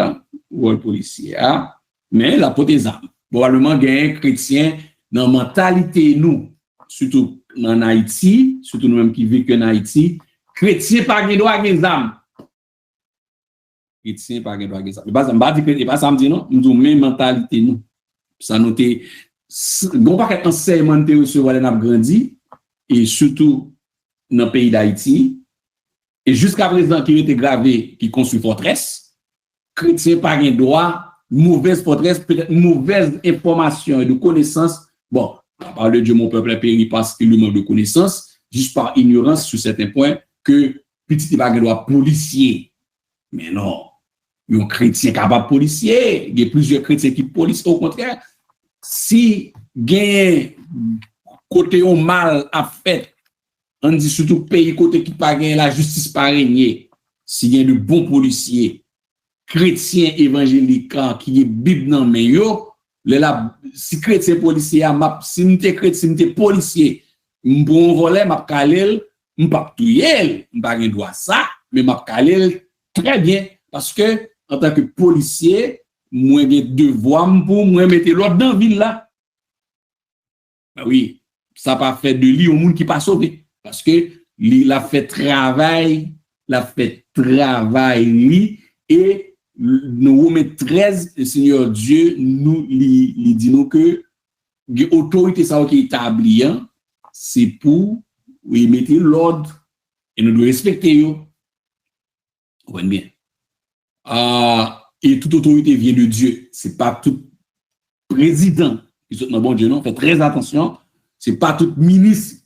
pour le policier. Hein? Mais la peau des armes. Probablement, il y a un chrétien dans la mentalité, nous, surtout en Haïti, surtout nous-mêmes qui vivons en Haïti, chrétien pas de droit à des armes. Chrétien pas de droit à des armes. Ça ne pas ça me dit non, nous avons même mentalité, nous. Ça nous est, bon, pas qu'un enseignement de recevoir n'a grandi, et surtout dans le pays d'Haïti, et jusqu'à présent, qui était gravé, qui construit forteresse, chrétien pas de droit, mauvaise forteresse, peut-être mauvaise information et de connaissance. Bon, par le Dieu, mon peuple est péri parce qu'il lui manque de connaissance, juste par ignorance sur certains points, que petit pas de droit policier. Mais non, il y a un chrétien capable policier, il y a plusieurs chrétiens qui policiers. Au contraire, si il y a côté au mal à fait, on dit surtout pays côté qui pas gagné la justice pas régner, s'il y a de bons policiers, chrétiens évangéliques qui est Bible dans mais yo, si chrétien policier si m'était chrétien, m'était policier, m'bon voler m'a calel, m'pas tuer, m'pas gen droit ça, mais m'a calel très bien parce que en tant que policier, moi j'ai devoir pour moi mettre l'ordre dans ville là. Ben oui, ça pas fait de lui au monde qui pas sauvé. Parce que il a fait travail, et nous remettons 13, le Seigneur Dieu nous dit nous que l'autorité ça qui est établie, c'est pour mettre l'ordre et nous devons respecter. Vous comprenez bien. Et toute autorité vient de Dieu. C'est pas tout président qui est bon Dieu, non. Faites très attention. C'est pas tout ministre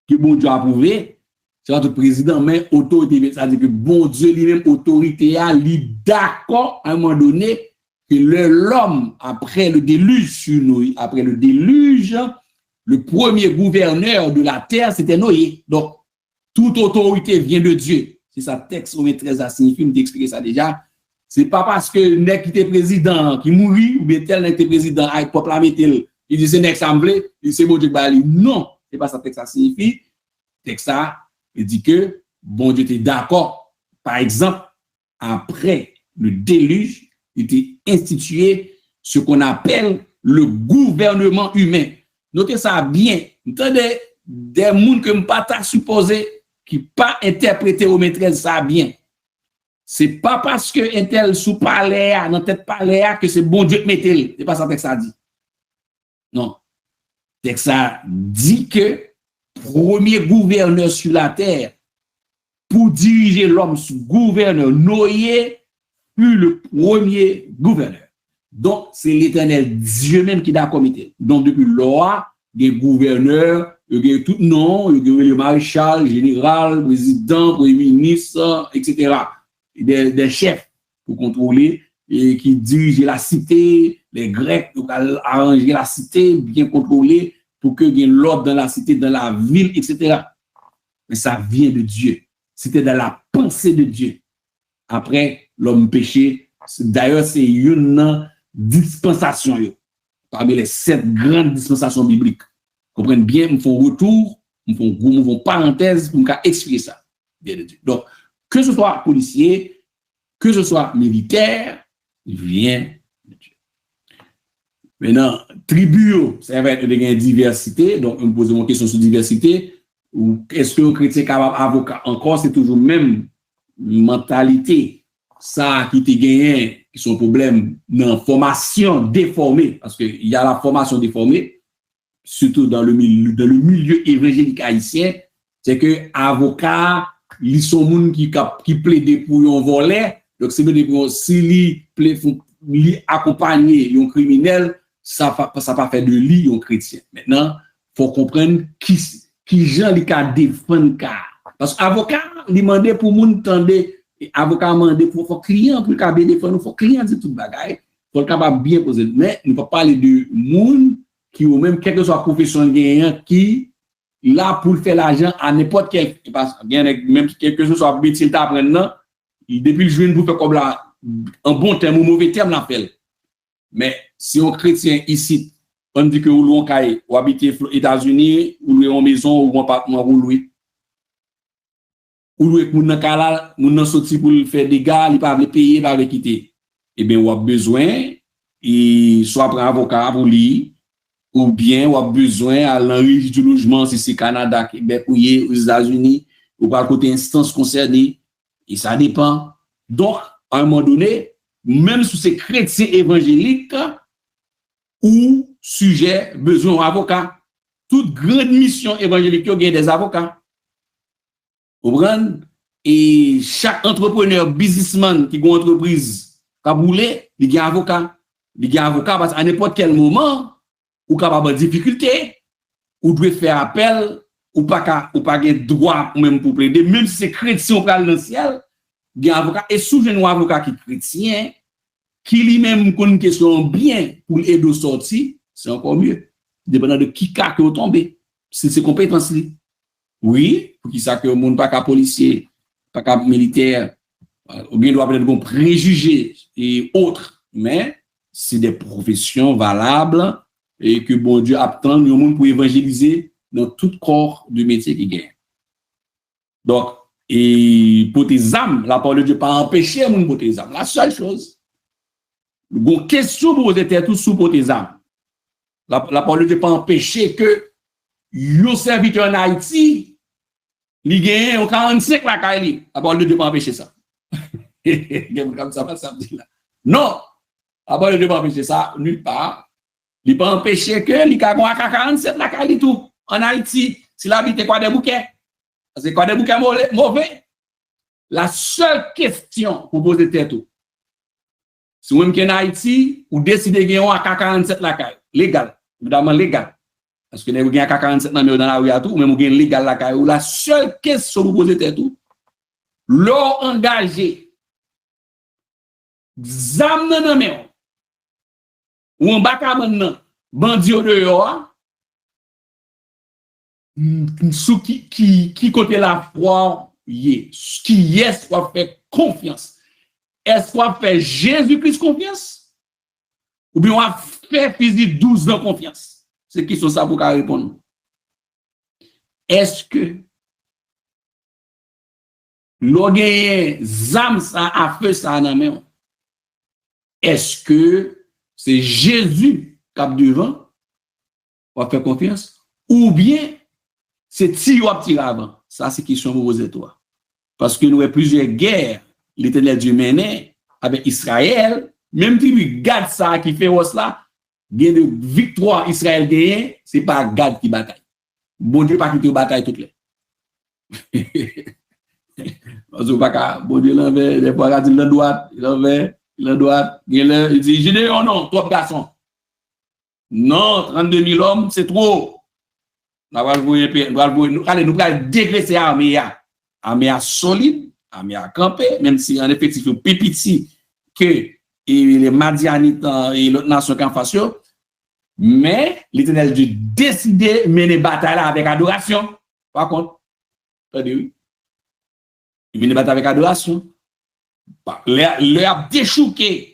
que bon Dieu a approuvé, c'est notre président, mais autorité, c'est-à-dire que bon Dieu lui-même, autorité, a lui d'accord à un moment donné que l'homme, après le déluge sur Noé, après le déluge, le premier gouverneur de la terre, c'était Noé. Donc, toute autorité vient de Dieu. C'est ça, texte Romains 13 à signifie, nous expliquer ça déjà. C'est pas parce que n'est qui était président qui mourit, ou bien tel n'est était président avec peuple à mettre, il dit c'est n'est assemblée, il c'est bon Dieu qui va aller. Non, c'est pas ça texte ça signifie. Texte ça, il dit que bon Dieu était d'accord. Par exemple, après le déluge, il était institué ce qu'on appelle le gouvernement humain. Notez ça bien. Entendez, des gens que je ne pas supposé qui pas interpréter au maîtresse ça bien. C'est pas parce que un tel sous palais, dans tête palais, que c'est bon Dieu qui mette. C'est pas ça que ça dit. Non. Texte ça dit que premier gouverneur sur la terre pour diriger l'homme sous gouverneur, Noé fut le premier gouverneur. Donc, c'est l'Éternel Dieu même qui a comité. Donc, depuis loi, des gouverneurs, il y a tout nom, il y a le maréchal, général, président, premier ministre, etc. Des chefs pour contrôler et qui dirigent la cité, les Grecs pour arranger la cité, bien contrôler pour que il y ait l'ordre dans la cité, dans la ville, etc. Mais ça vient de Dieu. C'était dans la pensée de Dieu. Après, l'homme péché, d'ailleurs, c'est une dispensation parmi les 7 grandes dispensations bibliques. Comprenez bien, nous font retour, nous font parenthèse pour nous expliquer ça. Bien de Dieu. Donc, que ce soit policier, que ce soit militaire, il vient de Dieu. Maintenant, tribu, ça va être de diversité. Donc, on me pose une question sur diversité. Ou est-ce qu'un chrétien est capable avocat? Encore, c'est toujours même mentalité. Ça qui te gagne, qui sont problème dans la formation déformée, parce qu'il y a la formation déformée, surtout dans le milieu évangélique haïtien, c'est que avocat, ils sont gens qui plaident pour un volet, donc c'est dire si ils accompagner un criminel, ça pas fait de lui un chrétien. Maintenant, faut comprendre qui gens li ka défendre car parce qu'avocat il demandait pour moun tande avocat demandé pour client pour ka bien défendre faut client dit tout bagaille faut capable bien poser mais nous pas parler de moun qui ou même quelle que soit profession gagnant qui là pour faire l'argent à n'importe quel parce que même quelque chose soit métier t'apprendre là depuis le jeune pour faire comme là un bon terme ou mauvais terme l'appelle mais si on chrétien ici on dit que ou l'on caille ou habiter aux États-Unis ou louer une maison ou un appartement ou louer moun nan kala moun nan sorti pour faire des gars il pas payer pas quitter et bien ou a besoin et soit prendre avocat pour lui ou bien ou a besoin à l'enrichir du logement si c'est Canada Québec ou aux États-Unis ou par côté instance concernée et ça dépend donc à un moment donné même si c'est chrétien évangélique ou sujet besoin d'avocat. Toute grande mission évangélique, il y a des avocats. Vous comprenez? Et chaque entrepreneur, businessman qui a une entreprise, il y a un avocat. Il y a un avocat parce qu'à n'importe quel moment, ou capable de difficulté, ou doit faire appel, ou pas de droit même pour plaider, même si c'est chrétien dans le ciel, il y a un avocat. Et souvent, un avocat qui est chrétien, qui lui-même connaît une question bien pour l'aider à sortir, c'est encore mieux. Dépendant de qui cas que vous tombez. C'est ses compétences. Oui, pour qui ça que le monde pas qu'à policier, pas qu'à militaire, ou bien doit peut-être bon préjugés et autres, mais c'est des professions valables et que bon Dieu attend le monde pour évangéliser dans tout corps de métier qui gagne. Donc, et pour tes âmes, la parole de Dieu pas empêcher le monde pour tes âmes. La seule chose, une question pour vous êtes tous sous pour tes âmes. La parole de Dieu pas empêcher que un serviteur en Haïti, il gagne en 45 la Kaili. La parole de Dieu pas empêcher ça. Comme ça dit là. Non, la parole de Dieu pas empêcher ça nulle part. Il pas empêcher que il gagne à 47 la Kaili tout en Haïti. S'il habite quoi des bouquets. Parce que quoi des bouquets mauvais. La seule question pour poser tête tout. Si vous êtes en Haïti, vous décidez de gagner à 47 la Kaili. Légal, évidemment légal. Parce que vous avez un 47 dans la rue à tout, ou même vous avez légal la caillou. La seule question que vous posez c'est tout. L'or engagé, zam nan men, ou en baka nan, bandi au dehors, sous qui côté la foi, qui est-ce qu'on fait confiance? Est-ce qu'on fait Jésus-Christ confiance? Ou bien on a fait physique 12 ans confiance? C'est qui sont ça pour répondre? Est-ce que l'on gagne zam ça a fait ça nan men? Est-ce que c'est Jésus qui a devant? On fait confiance? Ou bien c'est ti ou ap tire avant? Ça c'est question pour poser toi. Parce que nous avons plusieurs guerres, l'Éternel Dieu mené avec Israël, même si lui garde ça qui fait là, bien de victoire Israël gagne, c'est pas Gad qui bataille. Bon Dieu pas qui bataille toutes les. Parce que pas bon Dieu l'envers, des fois il dit la droite, il dit Gédéon non, trop garçon. Non, 32 000 hommes, c'est trop. Nous allons dégraisser l'armée. Armée solide, armée campé, même si en effectif plus petit que les Madianites et l'autre nation qui en face. Mais l'Éternel Dieu décidé de mener bataille avec adoration. Par contre, il vient battre avec adoration. Le a déchouqué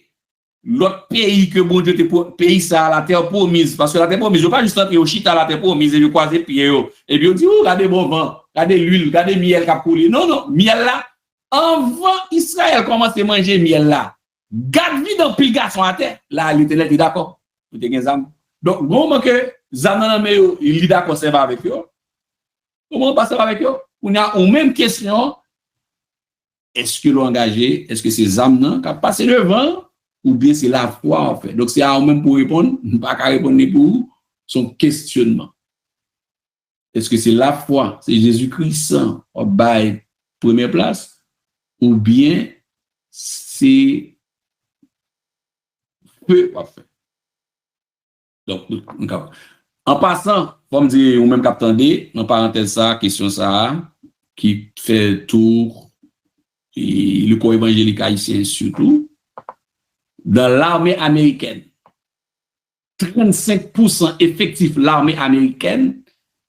l'autre pays que bon Dieu te pays ça la terre promise parce que la terre promise pas juste entrer au chita la terre promise et je croiser pied et puis on dit oh regardez bon vent, regardez l'huile, regardez miel qui a coulé. Non, miel là avant Israël commence à manger miel là. Garde vie dans pile garçon à terre. Là l'Éternel dit d'accord. Vous avez zam. Donc bon moment que zam mais il dit d'accord c'est avec eux. Comment passer avec eux? On a une même question. Est-ce que l'engagé, est-ce que c'est zam qui a passé devant? Ou bien c'est la foi en fait. Donc c'est à même pour répondre, pas qu'à répondre pour son questionnement. Est-ce que c'est la foi, c'est Jésus-Christ en bas première place, ou bien c'est peu en fait. Donc en passant, comme dit ou même qu'attendez, en parenthèse ça, question ça qui fait tour et le corps évangélique haïtien surtout. Dans l'armée américaine, 35% effectif l'armée américaine,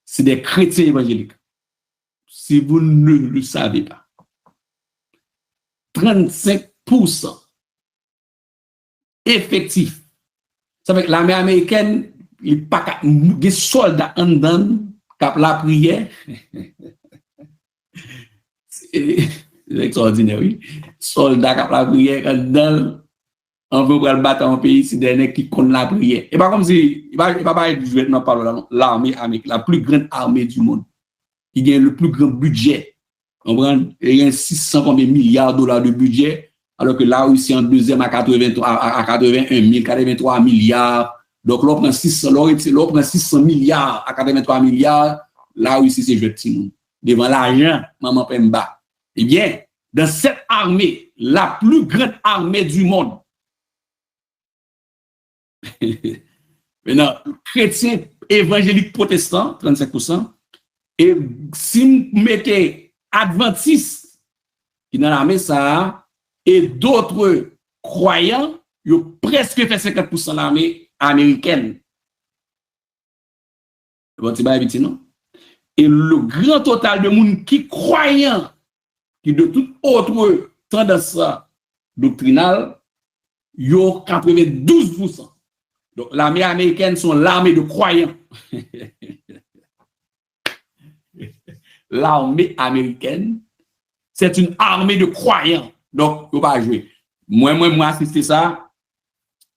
c'est des chrétiens évangéliques. Si vous ne le savez pas. 35% effectif. Ça veut dire que l'armée américaine, il n'y a pas des soldats en dedans qui ont la prière. C'est extraordinaire, oui. Soldats qui ont la prière en dedans. On veut battre un pays, c'est des nègres qui connaissent la prière. Et pas comme si, il va pas parler de l'armée américaine, la plus grande armée du monde, qui gagne le plus grand budget. On prend, il y a 600 combien milliards de dollars de budget, alors que la Russie en deuxième à 81 83 milliards. Donc, l'on prend 600 milliards à 83 milliards, la Russie c'est jeté devant l'argent, maman Pemba. Eh bien, dans cette armée, la plus grande armée du monde, maintenant, chrétiens évangéliques protestants, 35%, et si vous mettez adventistes qui dans l'armée, ça, et d'autres croyants, ils ont presque fait 50% de l'armée américaine. Bon, c'est pas évident, non? Et le grand total de monde qui croyant, qui de toute autre tendance doctrinale, ils ont 92%. Donc, l'armée américaine sont l'armée de croyants. L'armée américaine, c'est une armée de croyants. Donc, il ne faut pas jouer. Moi, assisté ça.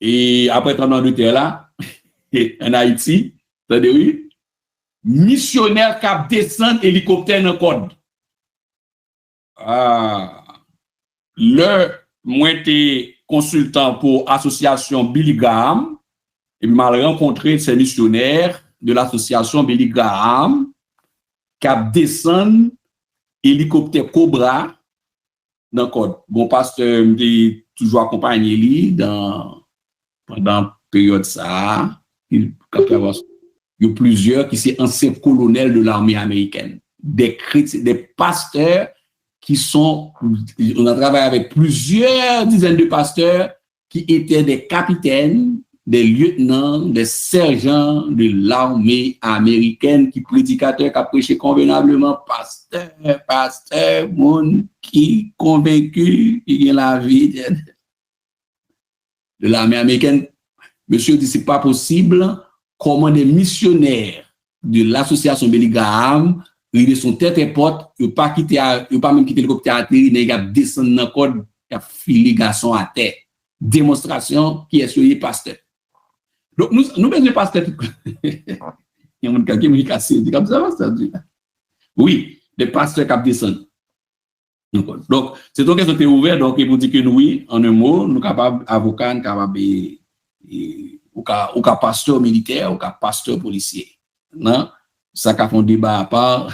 Et après 30 ans de terre là, en Haïti, c'est-à-dire, oui, missionnaire qui descend hélicoptère dans le code. Moi, j'étais consultant pour l'association Billy Graham. Et puis, m'a rencontré ces missionnaires de l'association Billy Graham qui descendent hélicoptère Cobra dans le code. Bon pasteur m'a toujours accompagné pendant la période ça. Il y a plusieurs qui sont anciens colonels de l'armée américaine. Des chrétiens, des pasteurs qui sont, on a travaillé avec plusieurs dizaines de pasteurs qui étaient des capitaines, des lieutenants, des sergents de l'armée américaine, qui prédicateurs, qui prêchaient convenablement, pasteur, monde qui convaincu, qui a la vie de l'armée américaine. Monsieur dit, c'est pas possible. Comment des missionnaires de l'association Billy Graham, ils sont tête et porte, ils pas quitté, ils pas même quitté l'hélicoptère à terre, ils ont descendu dans le code, ils ont filé garçon à terre. Démonstration qui est sur les pasteurs. Donc, nous besoin de pasteurs. Il y a un quelqu'un qui a cassé, comme ça, oui, des pasteurs qui descendent. Donc, c'est donc question ouverte, donc, il vous dit que nous, oui, en un mot, nous sommes capables d'avocats, capables ou qu'à pasteur militaire, ou qu'à pasteur policier. Non? Ça qu'a fait un débat à part.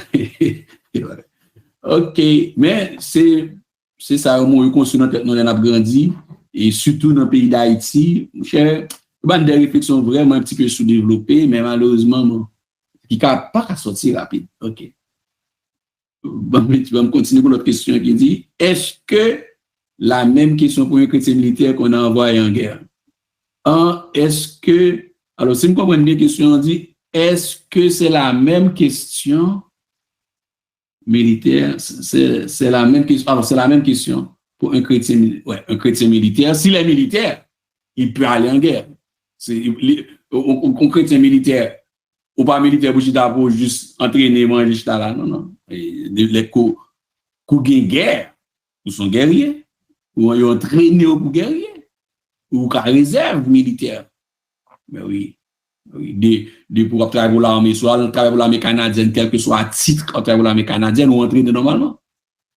OK, mais c'est ça, au moins, nous avons grandi, et surtout dans le pays d'Haïti, cher, des réflexions vraiment un petit peu sous-développées, mais malheureusement, qui ne pas qu'à sortir rapide. OK. Bon, tu vas me continuer pour notre question qui dit, est-ce que la même question pour un chrétien militaire qu'on a envoyé en guerre? Est-ce que, alors si vous comprenez bien la question, on dit, est-ce que c'est la même question militaire? C'est la même question. Alors, c'est la même question pour un chrétien militaire. S'il est militaire, il peut aller en guerre. Un chrétien militaire, ou pas militaire, pour juste entraîner, manger, là. Non. Les coups de guerre, ou sont guerriers, ou ils ont entraîné pour guerrier, ou qu'à réserve militaire. Mais oui. Pour travailler pour l'armée, soit travailler pour l'armée canadienne, quel que soit le titre, travailler pour l'armée canadienne, ou entraîner normalement.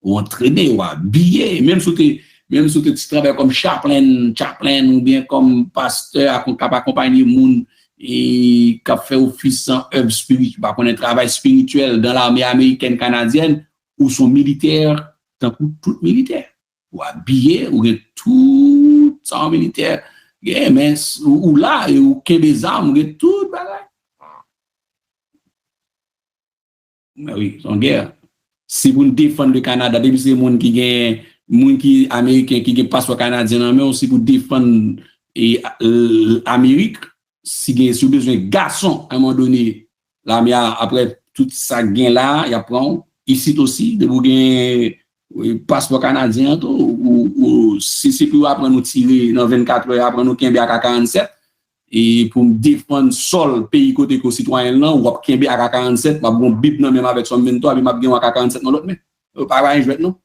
Ou entraîner, ou habiller, même si tu travailles comme chaplain, ou bien comme pasteur, qui accompagne les gens et qui fait office en œuvre spirituelle, par contre, un travail spirituel dans l'armée américaine, canadienne, ou sont militaires, tant que tout militaire. Ou habiller, ou tout sans militaire. Mais ou là, ou qu'il y a des armes, ou tout, mais oui, son guerre. Si vous défendez le Canada, depuis c'est monde qui gagne, monde qui américain qui gagne passeport canadien, mais aussi pour défendre l'Amérique, si vous avez besoin de garçons à un moment donné, l'armée après tout ça gain là, il apprend ici aussi de vous gagner passeport canadien ou si c'est pour apprendre nous tirer dans 24 heures, apprendre nous Kembe à 47 et pour défendre sol pays côté citoyen là ou Kembe à 47, ma bon bip non même avec son mentor, m'a bien à 47 dans l'autre mais pas rien jouer non.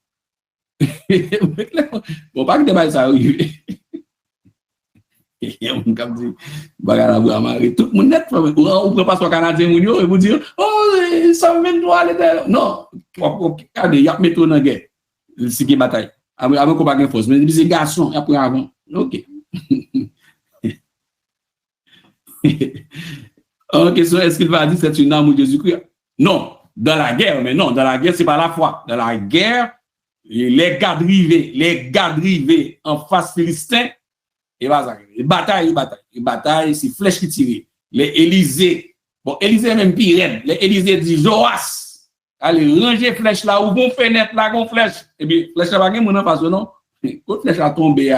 Bon pas que débat ça arrive. Et on cap dit bagarre à marrer tout monde net ou prend passeport canadien moun yo et vous dire oh 123 non, regardez y a mettre dans guerre. C'est qui bataille. Avant qu'on pas gain force, mais c'est garçon après avant. OK. En question, est-ce qu'il va dire c'est une arme de Jésus-Christ? Non, dans la guerre, mais non, dans la guerre, c'est pas la foi. Dans la guerre, les gardes rivés en face philistin, et bataille, c'est flèche qui tire. Les Élysées, Élysée même pire, les Élysée dit Joas. Allez, ranger flèche là, ou bon fenêtre là, gon flèche. Et bien, flèche là, pas de mon en face, non? Quand flèche a tombé,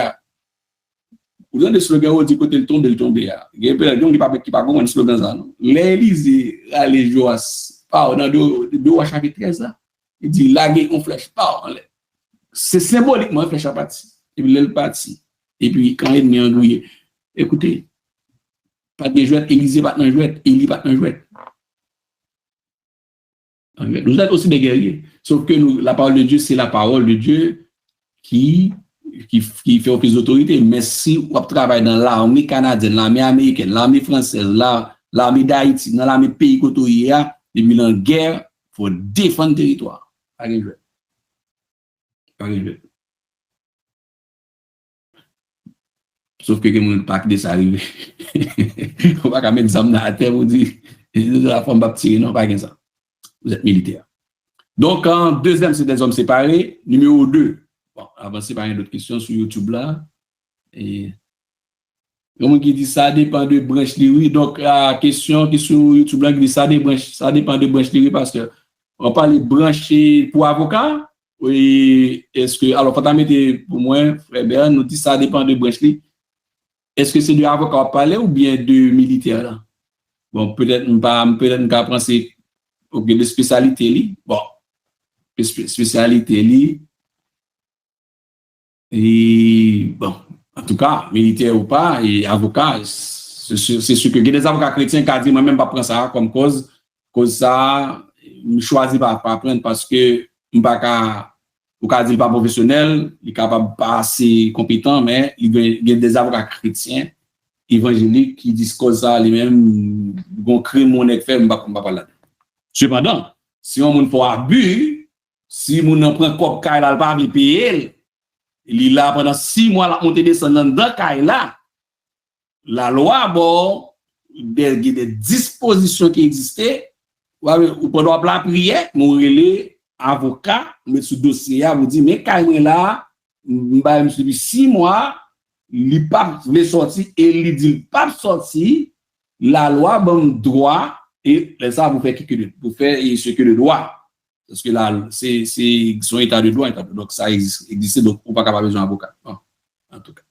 vous avez des slogans où dit côté le tombe, il y a des gens qui pas un slogan ça, non? L'Élysée, allez, Joas, dans deux chapitre 13 là, il dit laguer une flèche, c'est symboliquement flèche à partir. Et puis, elle parti. Et puis, quand l'ennemi est engouillé, écoutez, pas de jouet, Élysée pas de jouet, Élie pas de jouet. Nous êtes aussi des guerriers. Sauf que la parole de Dieu, c'est la parole de Dieu qui fait office d'autorité. Mais si on travaille dans l'armée canadienne, l'armée américaine, l'armée française, l'armée d'Haïti, dans l'armée pays côtoyé, depuis la guerre, il faut défendre le territoire. Pas de jouet. Sauf que quelqu'un ne pas de ça arriver. On va pas mettre des armes dans la terre pour dire la femme va tirer, non, pas comme ça. Vous êtes militaire. Donc, en deuxième, c'est des hommes séparés. Numéro 2. Bon, avancez par une autre question sur YouTube là. Et Comment qui dit ça dépend de branche oui. Donc, la question qui sur YouTube, qui dit ça dépend de branche oui parce que on parle de branche pour avocat. Oui, est-ce que, alors, faut mettre pour moi, frère Bern, nous dit ça dépend de branche. Est-ce que c'est de avocat à parler ou bien de militaire là? Bon, peut-être pas penser au de spécialité li. Bon, spécialité li. Et bon, en tout cas, militaire ou pas, et avocat, c'est sûr que il y a des avocats chrétiens qui disent moi-même pas prendre ça comme cause ça, je choisis pas prendre parce que je ne pas ou pas dire pas professionnel, il est capable pas assez compétent, mais il y a des avocats chrétiens évangéliques qui disent que ça lui-même vont créer mon effet, je ne pas parler. Cependant, si on fait abus, si on prend cop il va pas payer. Il est là pendant 6 mois, la montée descendant dans Kaila. La loi, bon, des dispositions qui existaient, ou pendant la prière, mon relais, avocat, mais ce dossier, vous dit, mais Kaila, je suis 6 mois, il pas voulait sortir, et il dit, pas sortir, la loi, bon, droit, et ça, vous faites ce que le droit. Parce que là, c'est son état de droit, donc ça existe, donc on n'a pas besoin d'avocat. En tout cas.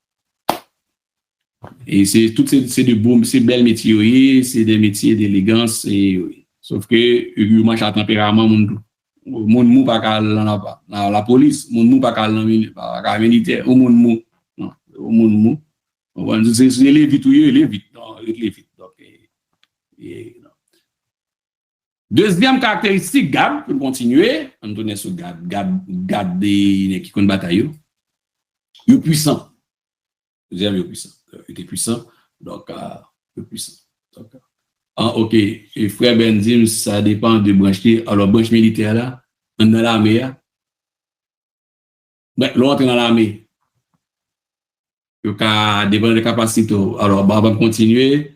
Et c'est toutes ces de beaux, ces belles métiers, c'est des métiers d'élégance, sauf que il marche à tempérament, mon mou pas qu'à la police, mon mou pas qu'à la militaire, ou mon mou, non, mon mou. C'est les vite, les vite, donc, deuxième caractéristique, Gab, pour continuer, on tourne sur Gab qui connaît bataille. Il est puissant. Deuxième, il est puissant. Il est puissant, donc il est puissant. Donc, ok, et frère Benzim, ça dépend de branche. Alors, branche militaire là, on est dans l'armée. Ben, l'autre dans l'armée. Il dépend de la capacité. Alors, on va continuer.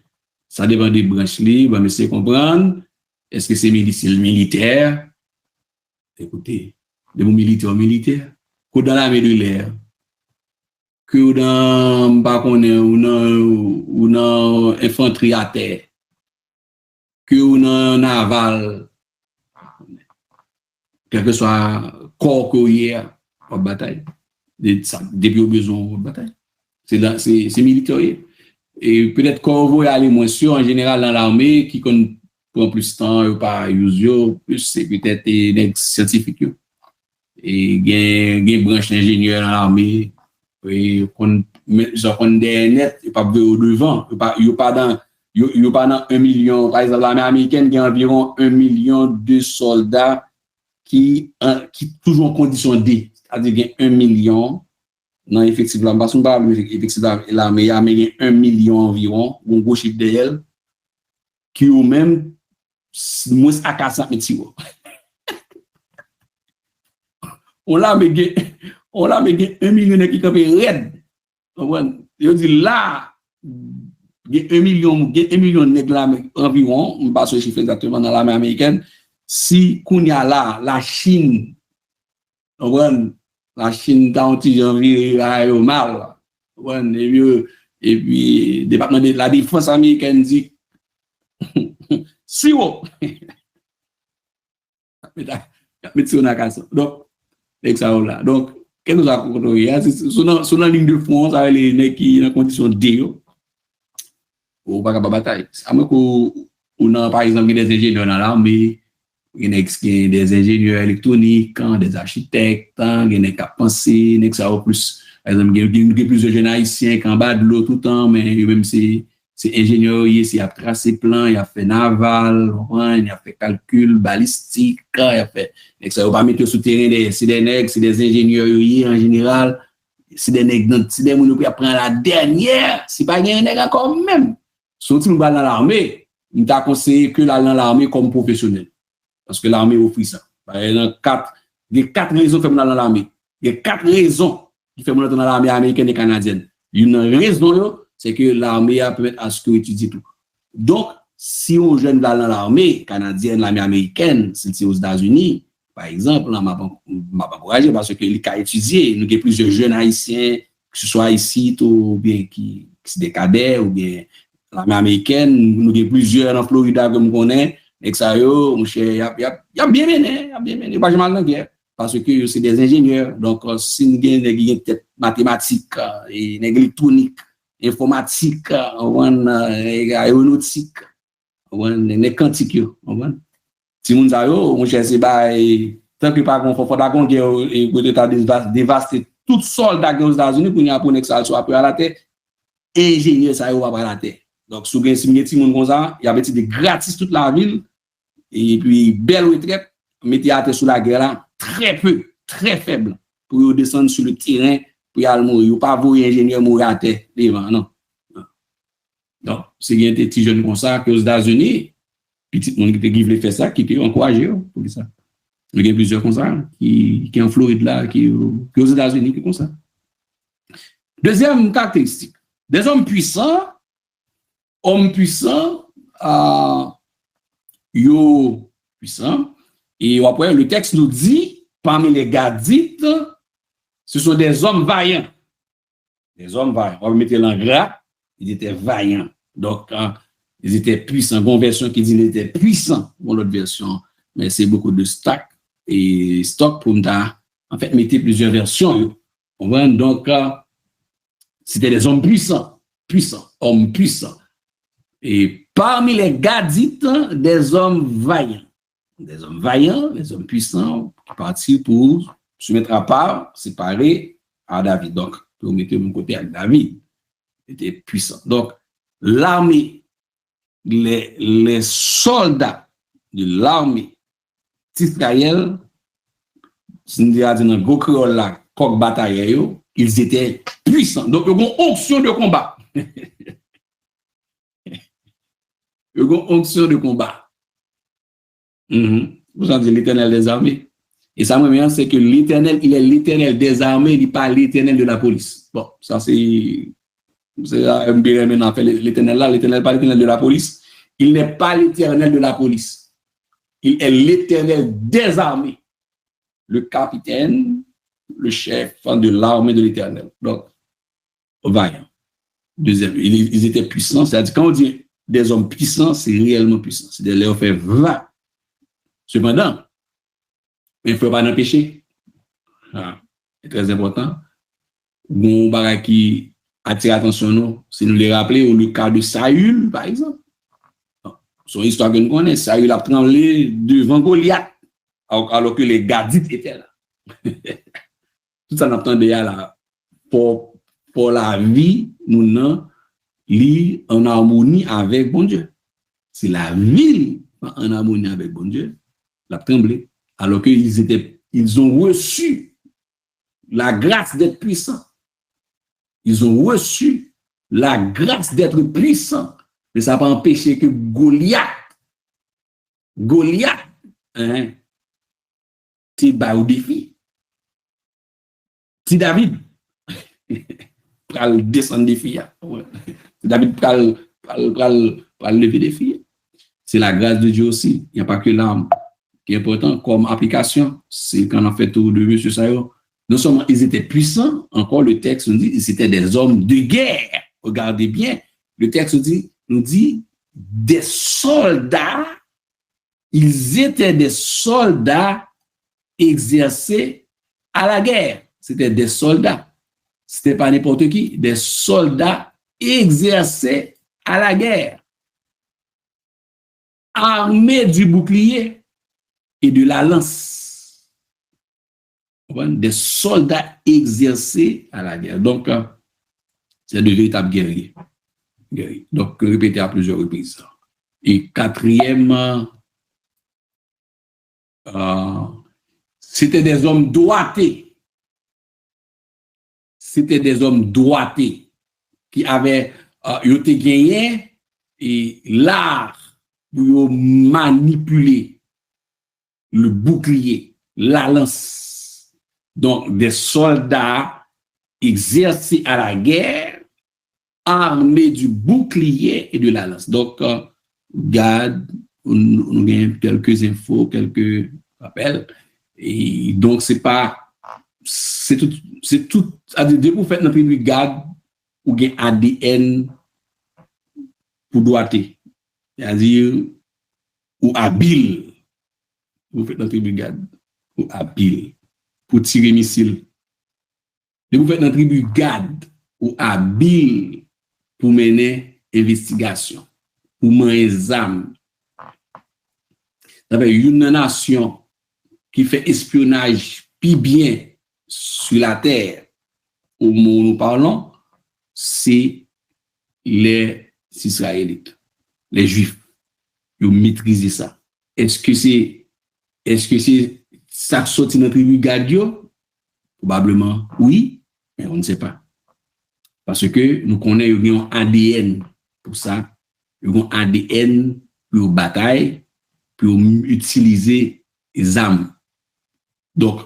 Ça dépend des branches libres, mais c'est comprendre. Est-ce que c'est militaire? Écoutez, de mon militaire, que dans l'armée de l'air, que dans ou dans infanterie à terre, que dans naval, quel que soit corps courrier, en bataille, depuis au besoin de bataille. C'est militaire. Et peut-être qu'on va aller moins sûr en général dans l'armée qui prend plus de temps, ou pas usual, plus c'est peut-être des scientifiques. Et il y a une branche d'ingénieur dans l'armée, et qu'on des nets, il n'y a pas au devant, il n'y a pas dans 1 million. Par exemple, l'armée américaine, il y a environ 1 million de soldats qui toujours en condition D, c'est-à-dire qu'il y a 1 million. Non, effectivement, parce qu'on parle effectivement l'armée américaine, 1 million environ, un gros chiffre d'elle, qui ont même moins à 400 métiers. On l'a mis 1 million qui campé red. Je dis là, il y a 1 million de environ, on passe le chiffre exactement dans l'armée américaine. Si qu'on y a là, la Chine, la Chine dans janvier au mal, et puis le département de la défense américaine dit si haut. Donc, donc, qu'est-ce que ça a sur la ligne de front, ça les nègres qui dans condition D, ou pas capable bataille. À moins qu'on a par exemple des ingénieurs dans l'armée, il y a des ingénieurs électroniques, des architectes, il y a des cap pensés, il y a plus, par exemple, il y a plusieurs jeunes haïtiens qui en bas de l'eau tout le temps, mais même c'est ingénieur, il a tracé plan, il a fait naval, il a fait calcul, balistique, il a fait, ça va pas mettre sur terrain, c'est des nègres, c'est des ingénieurs en général, c'est des nègres, c'est des gens qui apprennent la dernière, c'est pas un nègre encore même. Surtout nous dans l'armée, nous t'a conseillé que dans l'armée comme professionnel. Parce que l'armée offre ça. Il y a 4 raisons qui font dans l'armée. Il y a 4 raisons qui font dans l'armée américaine et canadienne. Une raison, c'est que l'armée a permis à ce que étudie tout. Donc, si on jeune dans l'armée canadienne, l'armée américaine, si c'est aux États-Unis, par exemple, on m'a pas encouragé parce que les cas étudiés, nous avons plusieurs jeunes haïtiens, que ce soit ici ou bien qui c'est des cadets ou bien l'armée américaine, nous avons plusieurs en Florida que nous connaissons, et que ça, mon cher, il a bien mené, pas mal dans la guerre, parce que c'est des ingénieurs, donc si nous avons des têtes mathématiques, et électronique, informatique, aéronautique, des quantiques, si nous avons, mon cher, c'est tant que par contre, il faut d'accord que l'État dévasté tout soldat aux États-Unis pour nous apprendre que ça soit après à la terre, ingénieur ça va à la terre. Donc, si vous avez petit monde comme ça, il y a des gratis toute la ville, et puis belle retraite, mettez à terre sous la guerre là, très peu, très faible, pour descendre sur le terrain, pour y aller mourir. Vous pas voir ingénieur mourir à terre, devant, non. Donc, c'est des petits jeunes comme ça que aux États-Unis, petit monde qui veut faire ça, qui ont encouragé pour ça. Il y a plusieurs comme ça, qui en Floride là, qui aux États-Unis, qui comme ça. Deuxième caractéristique, des hommes puissants, yo puissants, et après le texte nous dit, parmi les Gadites, ce sont des hommes vaillants. Des hommes vaillants. On va mettre l'en gras, ils étaient vaillants. Donc, ils étaient puissants. Bon version qui dit qu'ils étaient puissants. Bon, l'autre version, mais c'est beaucoup de stock pour nous. En fait, mettez plusieurs versions. Donc, c'était des hommes puissants, hommes puissants. Et parmi les Gadites, des hommes vaillants. Des hommes puissants, qui partirent pour se mettre à part, séparés à David. Donc, pour mettre mon côté avec David, était puissant. Donc, l'armée, les soldats de l'armée d'Israël, si nous disons dans le gros créole là, comme bataille, ils étaient puissants. Donc, ils ont une onction de combat. Ils ont une onction de combat. Vous entendez l'Éternel des armées. Et ça me c'est que l'Éternel, il est l'Éternel des armées, il n'est pas l'Éternel de la police. Bon, ça c'est l'Éternel là, l'Éternel pas l'Éternel de la police. Il n'est pas l'Éternel de la police. Il est l'Éternel des armées. Le capitaine, le chef de l'armée de l'Éternel. Donc, vaillant. Deuxième, ils étaient puissants. C'est-à-dire, quand on dit des hommes puissants, c'est réellement puissant. C'est de leur faire 20. Cependant, il ne faut pas empêcher. C'est très important. Bon, bagage qui attire l'attention, nous, c'est nous les rappeler au cas de Saül, par exemple. Son histoire que nous connaissons, Saül a tremblé devant Goliath, alors que les Gadites étaient là. Tout ça, on entend déjà là. Pour la vie, nous n'en lit en harmonie avec bon Dieu. C'est la ville en harmonie avec bon Dieu, la tremblé, alors qu'ils ont reçu la grâce d'être puissants. Ils ont reçu la grâce d'être puissants. Mais ça n'a pas empêché que Goliath, c'est bas au défi. Si David, pral descendre défi. David pral lever défi. C'est la grâce de Dieu aussi. Il n'y a pas que l'arme qui est important comme application. C'est quand on fait tout de M. Sayo. Non seulement ils étaient puissants, encore le texte nous dit qu'ils étaient des hommes de guerre. Regardez bien, le texte nous dit des soldats. Ils étaient des soldats exercés à la guerre. C'était des soldats. C'était pas n'importe qui. Des soldats exercés à la guerre. Armés du bouclier et de la lance. Des soldats exercés à la guerre. Donc, c'est de véritables guerriers. Donc, répétez à plusieurs reprises. Et quatrième, c'était des hommes droités. C'était des hommes droités qui avaient été gagnés et l'art pour manipuler le bouclier, la lance. Donc, des soldats exercés à la guerre, armés du bouclier et de la lance. Donc, Gad, on a quelques infos, quelques rappels. Et donc, c'est tout, à dire, dès que vous faites notre tribu Gad, ou gen ADN pour droiter. C'est-à-dire, ou habile. Vous faites dans une brigade, ou habile, pour tirer missile. Et vous faites dans une brigade, ou habile, pour mener investigation, pour mener des armes. Une nation qui fait espionnage plus bien sur la terre, au moment où nous parlons, c'est les Israélites, les Juifs. Ils maîtrisent ça. Est-ce que c'est ça qui sort de notre brigade? Probablement oui, mais on ne sait pas. Parce que nous connaissons un ADN pour ça. Ils ont un ADN pour bataille, pour utiliser les armes. Donc,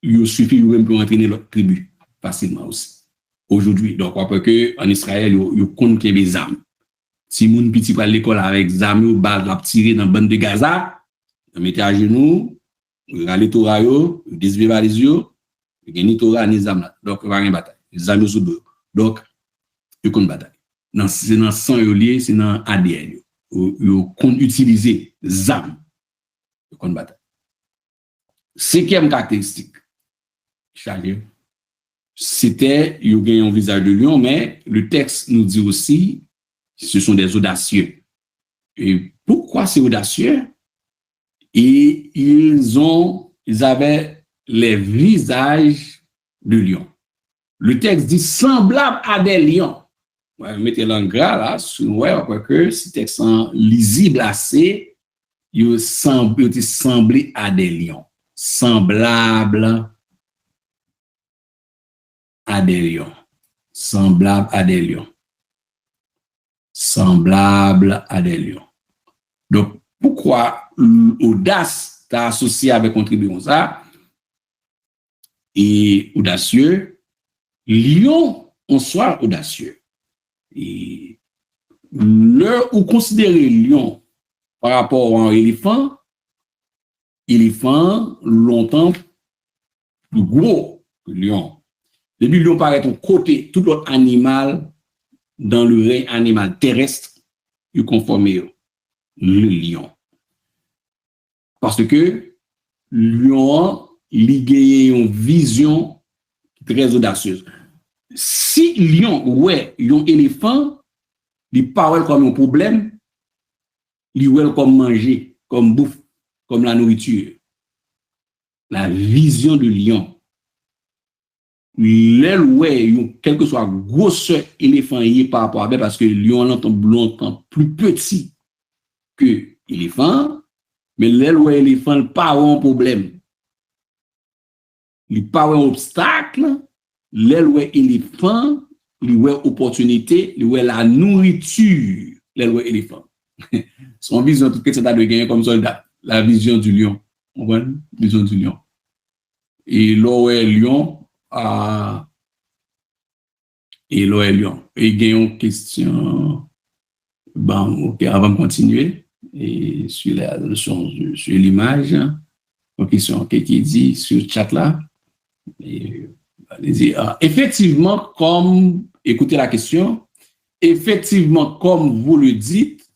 il suffit même pour entraîner l'autre tribu facilement aussi. Aujourd'hui, donc, on peut que en Israël, il compte qu'il y a des armes. Si moun petit à l'école avec des armes ou balles à tirer dans la bande de Gaza, on mettez à genoux, on a les Torah, on désuet les yeux, il y a ni Torah ni armes là. Donc, on va une bataille. Les armes sous deux. Donc, il y a une bataille. C'est dans le sang lié, c'est dans l'ADN. Il compte utiliser des armes. Il y a une bataille. Cinquième caractéristique, c'était, il y a un visage de lion, mais le texte nous dit aussi, ce sont des audacieux. Et pourquoi c'est audacieux? Et ils avaient les visages de lions. Le texte dit semblable à des lions. Ouais, mettez-le en gras là, ouais, que ce texte lisible assez, il semblait à des lions. Semblable à des lions. Semblable à des lions. Semblable à des lions. Donc, pourquoi l'audace est associée avec contribution ça? Et audacieux, lion en soi audacieux. Et le ou considérer lion par rapport à un éléphant longtemps plus gros que lion. Depuis lion paraît au côté tout autre animal dans le règne animal terrestre, il conforme le lion. Parce que lion, il gagne une vision très audacieuse. Si lion, ouais, un éléphant, il parle comme un problème, il voit comme manger, comme bouffe, comme la nourriture. La vision de lion. L'aile, ouais, quel que soit gros éléphant par rapport à lui, parce que le lion longtemps plus petit que l'éléphant, mais l'aile, ouais, l'éléphant, pas un problème. Il pas un obstacle, l'aile, ouais, éléphant, il ouais opportunité, il ouais la nourriture, l'aile, ouais, éléphant. Son vision, tout ce que ça de gagner comme soldat, la vision du lion. On voit, vision du lion. Et là, ouais, lion, et Lion. Et il y a une question. Bon, ok, avant de continuer, et sur sur l'image, une question qui dit sur le chat là. Allez-y. Effectivement, écoutez la question, effectivement, comme vous le dites,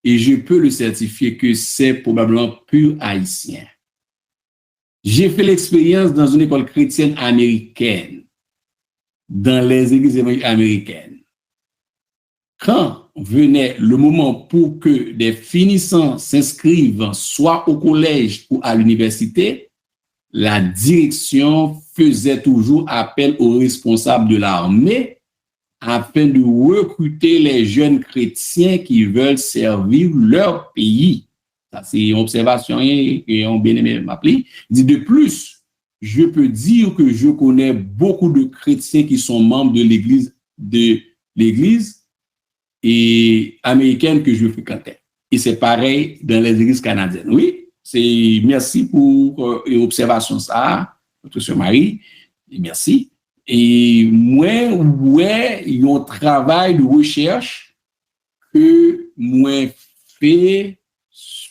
et je peux le certifier que c'est probablement pur haïtien. J'ai fait l'expérience dans une école chrétienne américaine, dans les églises américaines. Quand venait le moment pour que des finissants s'inscrivent soit au collège ou à l'université, la direction faisait toujours appel aux responsables de l'armée afin de recruter les jeunes chrétiens qui veulent servir leur pays. Ça, c'est une observation et on bien aimé m'appeler. Il dit de plus, je peux dire que je connais beaucoup de chrétiens qui sont membres de l'église et américaine que je fréquentais. Et c'est pareil dans les églises canadiennes. Oui, merci pour l'observation ça, votre sœur Marie, et merci. Et moi, ouais, il y a un travail de recherche que moi fait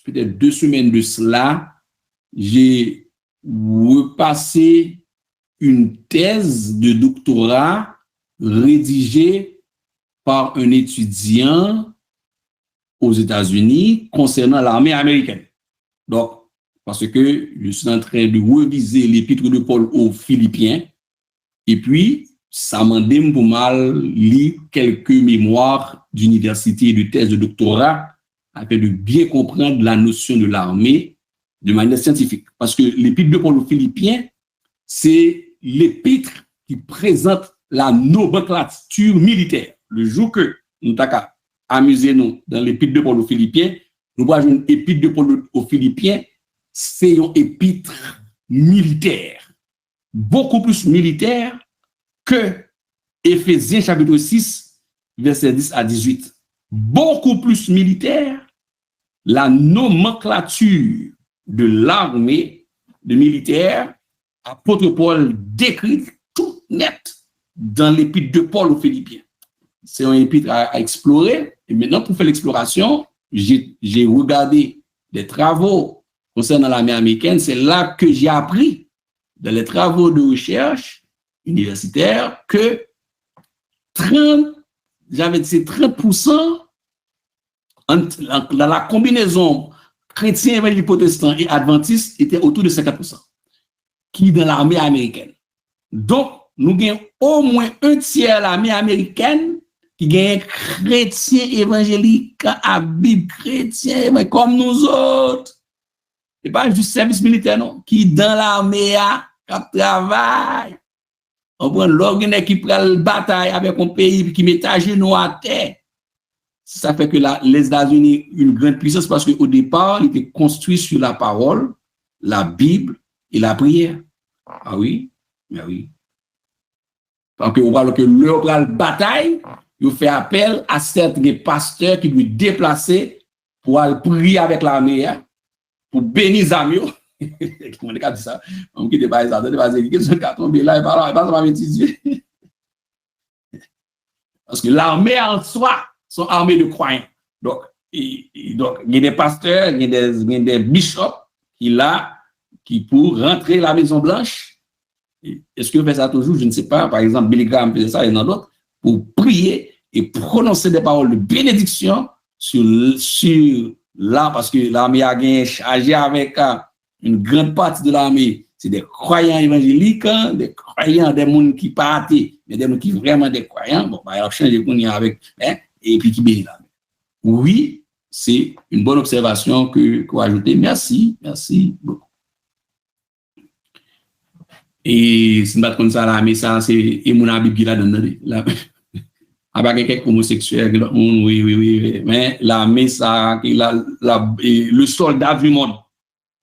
peut-être 2 semaines de cela, j'ai repassé une thèse de doctorat rédigé par un étudiant aux États-Unis concernant l'armée américaine. Donc, parce que je suis en train de reviser l'épître de Paul aux Philippiens, et puis, ça m'a demandé pour mal lire quelques mémoires d'université et de thèse de doctorat afin de bien comprendre la notion de l'armée de manière scientifique. Parce que l'épître de Paul aux Philippiens, c'est l'épître qui présente la nomenclature militaire. Le jour que nous avons amusé nous dans l'épître de Paul aux Philippiens, nous voyons une épître de Paul aux Philippiens, c'est une épître militaire, beaucoup plus militaire que Éphésiens chapitre 6, verset 10 à 18. Beaucoup plus militaire, la nomenclature de l'armée, de militaire, apôtre Paul décrit tout net dans l'épître de Paul aux Philippiens. C'est un épître à explorer. Et maintenant, pour faire l'exploration, j'ai regardé des travaux concernant l'armée américaine. C'est là que j'ai appris, dans les travaux de recherche universitaire, que 30% dans la combinaison chrétien, évangélique, protestant et adventiste était autour de 50% qui dans l'armée américaine. Donc, nous avons au moins un tiers de l'armée américaine qui gagne chrétien évangélique à Bible chrétien, comme nous autres. Et pas du service militaire, non, qui dans l'armée a travail. On prend l'organe qui prend la bataille avec un pays qui met à genoux à terre. Ça fait que les États-Unis une grande puissance parce qu'au départ, il était construit sur la parole, la Bible et la prière. Ah oui, mais oui. Parce qu'on voit que leur bataille, il fait appel à certains pasteurs qui lui déplacer pour aller prier avec l'armée, pour bénir les amis. Comment on dit ça? On quitte pas ça, on va dire que ce carton là, il va étudier. Parce que l'armée en soi sont armées de croyants. Donc, il y a des pasteurs, il y a des bishops qui pour rentrer à la Maison Blanche. Est-ce que fait ça toujours? Je ne sais pas. Par exemple, Billy Graham faisait ça et dans d'autres pour prier et prononcer des paroles de bénédiction sur là, parce que l'armée a gagné chargé avec une grande partie de l'armée. C'est des croyants évangéliques, des croyants, des gens qui partent, mais des gens qui vraiment des croyants. Bon, bah, il a changé avec, et puis qui bénit l'armée. Oui, c'est une bonne observation que vous ajoutez. Merci beaucoup. Et si nous comme ça, l'armée, ça, c'est mon Bible qui l'a donné. Avec quelques homosexuels, oui. Mais l'armée, ça, le soldat du monde,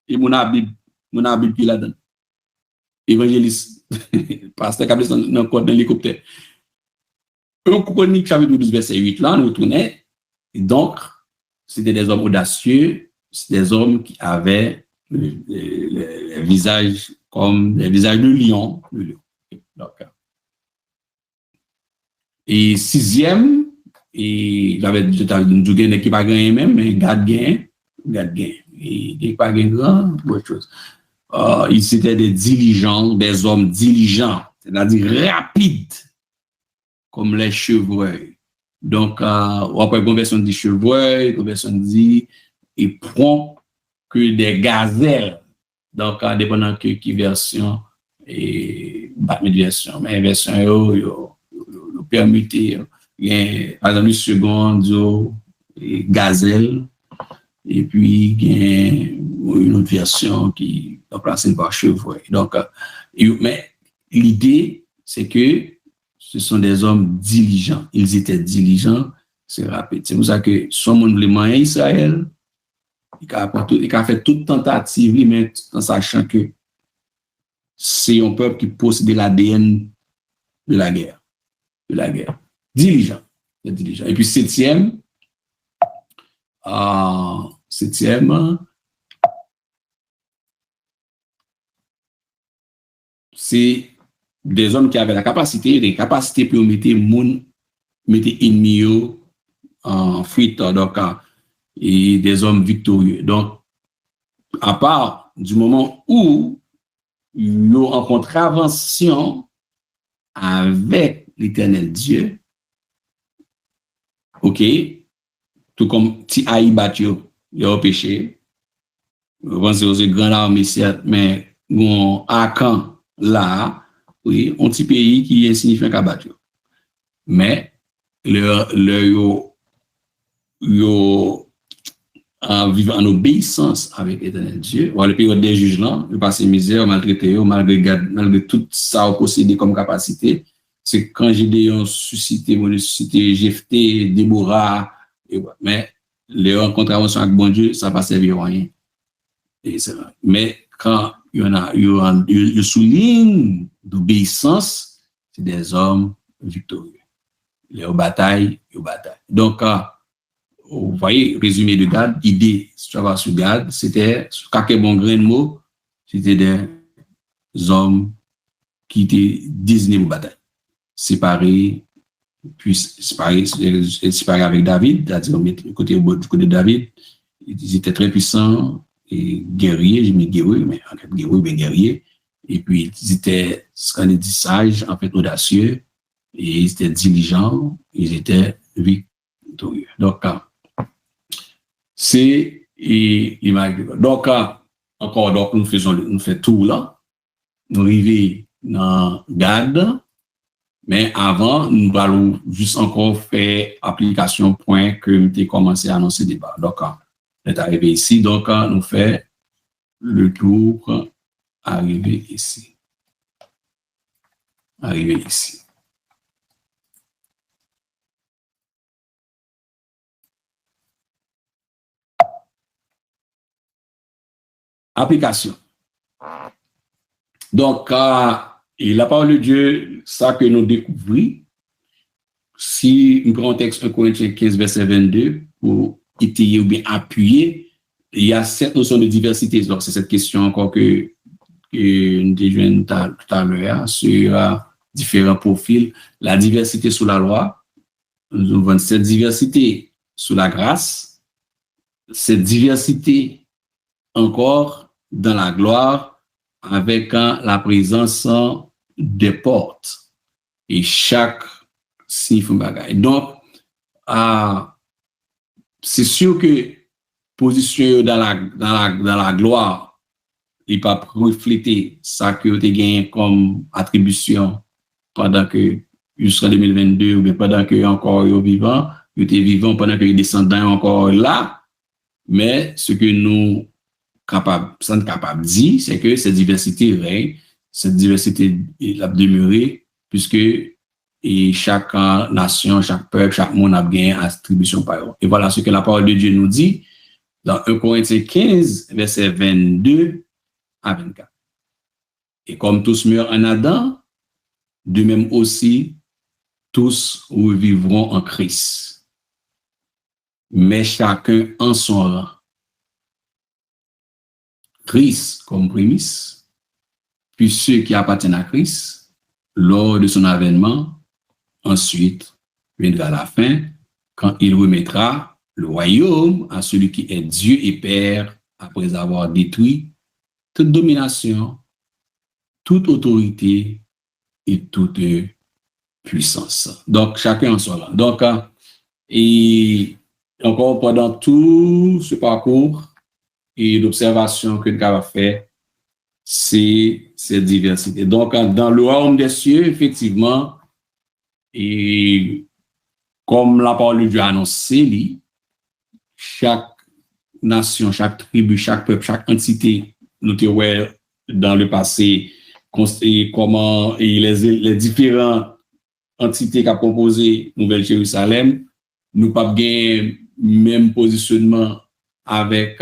et mon Bible qui l'a donné. Évangéliste, pasteur Cablis dans le code de l'hélicoptère. Un chronique chapitre 12, verset 8, là, nous tournait. Et donc, c'était des hommes audacieux, c'était des hommes qui avaient les visages comme les visages de lion. Et sixième, et j'avais dit une équipe à gagner même, mais garde gain. Et l'équipe à gagner grand, autre chose. Ils étaient des diligents, des hommes diligents, c'est-à-dire rapides, comme les chevreuils. Donc, après, conversion dit chevreuil, conversion dit et prompt que des gazelles. Donc, dépendant de qui version et pas de version, mais version permettez, par exemple, seconde, gazelle, et puis une autre version qui est remplacée par chevreuil. Donc, mais l'idée, c'est que ce sont des hommes diligents. Ils étaient diligents, c'est rapide. C'est pour ça que son monde, les moyens Israël, il a fait toute tentative, mais en sachant que c'est un peuple qui possède l'ADN de la guerre. Diligent. Et puis septième, c'est des hommes qui avaient la capacité pour mettre ennemis en fuite, donc, et des hommes victorieux. Donc, à part du moment où ils ont en contravention avec l'Éternel Dieu. OK? Tout comme si Haï batio, il a péché. Vous pensez aux grandes armées, certes, mais bon, Akan, là, oui, un petit pays qui est insignifiant qu'à battre. Mais, yo en vivant en obéissance avec l'éternel Dieu, le période des juges là, il passe misère, malgré tout ça possédé comme capacité. C'est quand Gédéon suscité, Jephthé, Déborah, mais les rencontres avec bon Dieu, ça n'a pas servi à rien. Mais quand il y a souligne d'obéissance, c'est des hommes victorieux. Les batailles, Donc, vous voyez, résumé de Gad, idée, si tu vas sur Gad, c'était, quelques bons grains de mots, c'était des hommes qui étaient désignés pour bataille. Séparés avec David, c'est-à-dire du côté de David, ils étaient très puissants et guerriers, j'ai mis guerriers, mais en fait, guerriers, et puis ils étaient, ce qu'on dit, sages, en fait, audacieux, et ils étaient diligents, ils étaient victorieux. Donc, c'est donc encore donc nous faisons tout là, nous arrivons dans Gad, mais avant nous allons juste encore faire application point que nous avons commencé à annoncer débat. Donc on est arrivé ici, donc nous faisons le tour arrivé ici. Application. Donc, et la parole de Dieu, ça que nous découvrons, si nous prenons le texte 1 Corinthiens 15, verset 22, pour étayer ou bien appuyer, il y a cette notion de diversité. Donc, c'est cette question encore que nous déjouons tout à l'heure sur différents profils. La diversité sous la loi, nous avons cette diversité sous la grâce, cette diversité encore dans la gloire, avec la présence des portes. Et chaque signifie un bagage. Donc, c'est sûr que position dans la gloire, il pas refléter ça que tu as gagné comme attribution pendant que jusqu'en 2022 ou bien pendant que encore vivant, tu es vivant pendant que les descendants encore là. Mais ce que nous sommes capables de dire, c'est que cette diversité règne, cette diversité est demeurée, puisque chaque nation, chaque peuple, chaque monde a bien attribution par eux. Et voilà ce que la parole de Dieu nous dit dans 1 Corinthiens 15, verset 22 à 24. Et comme tous meurent en Adam, de même aussi, tous revivront en Christ. Mais chacun en son rang. Christ comme prémisse, puis ceux qui appartiennent à Christ, lors de son avènement, ensuite viendra la fin, quand il remettra le royaume à celui qui est Dieu et Père, après avoir détruit toute domination, toute autorité et toute puissance. Donc, chacun en soi. Donc, et encore pendant tout ce parcours, et l'observation que nous avons fait, c'est cette diversité. Donc, dans le royaume des cieux, effectivement, et comme la parole de Dieu a annoncé, chaque nation, chaque tribu, chaque peuple, chaque entité, nous avons dans le passé, comment les différentes entités qui ont composé Nouvelle Jérusalem, nous pas bien même positionnement avec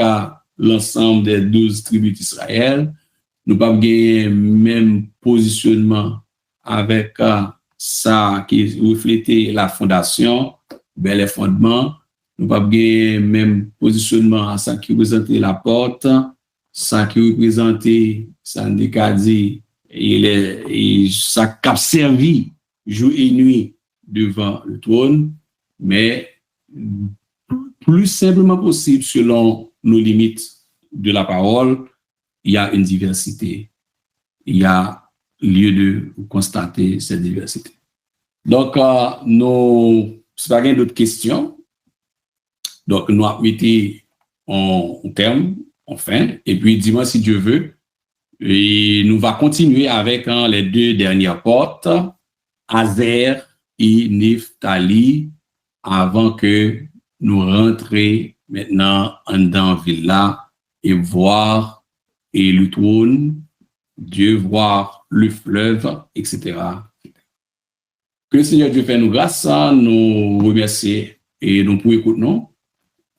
l'ensemble des 12 tribus d'Israël. Nous pas gagné même positionnement avec ça qui reflétait la fondation, ben les fondements. Nous pas gagné même positionnement à ça qui représentait la porte, ça qui représentait Sandikadi et ça qui a servi jour et nuit devant le trône, mais plus simplement possible selon nos limites de la parole, il y a une diversité. Il y a lieu de constater cette diversité. Donc, nous, si pas d'autres questions, donc nous avons mis en terme, enfin, et puis dis-moi si Dieu veut, et nous va continuer avec les deux dernières portes, Azer et Nephtali, avant que nous rentrions maintenant dans la ville là et voir et le trône, Dieu voir le fleuve, etc. Que le Seigneur Dieu fait nous grâce, nous remercions et nous pour écouter nous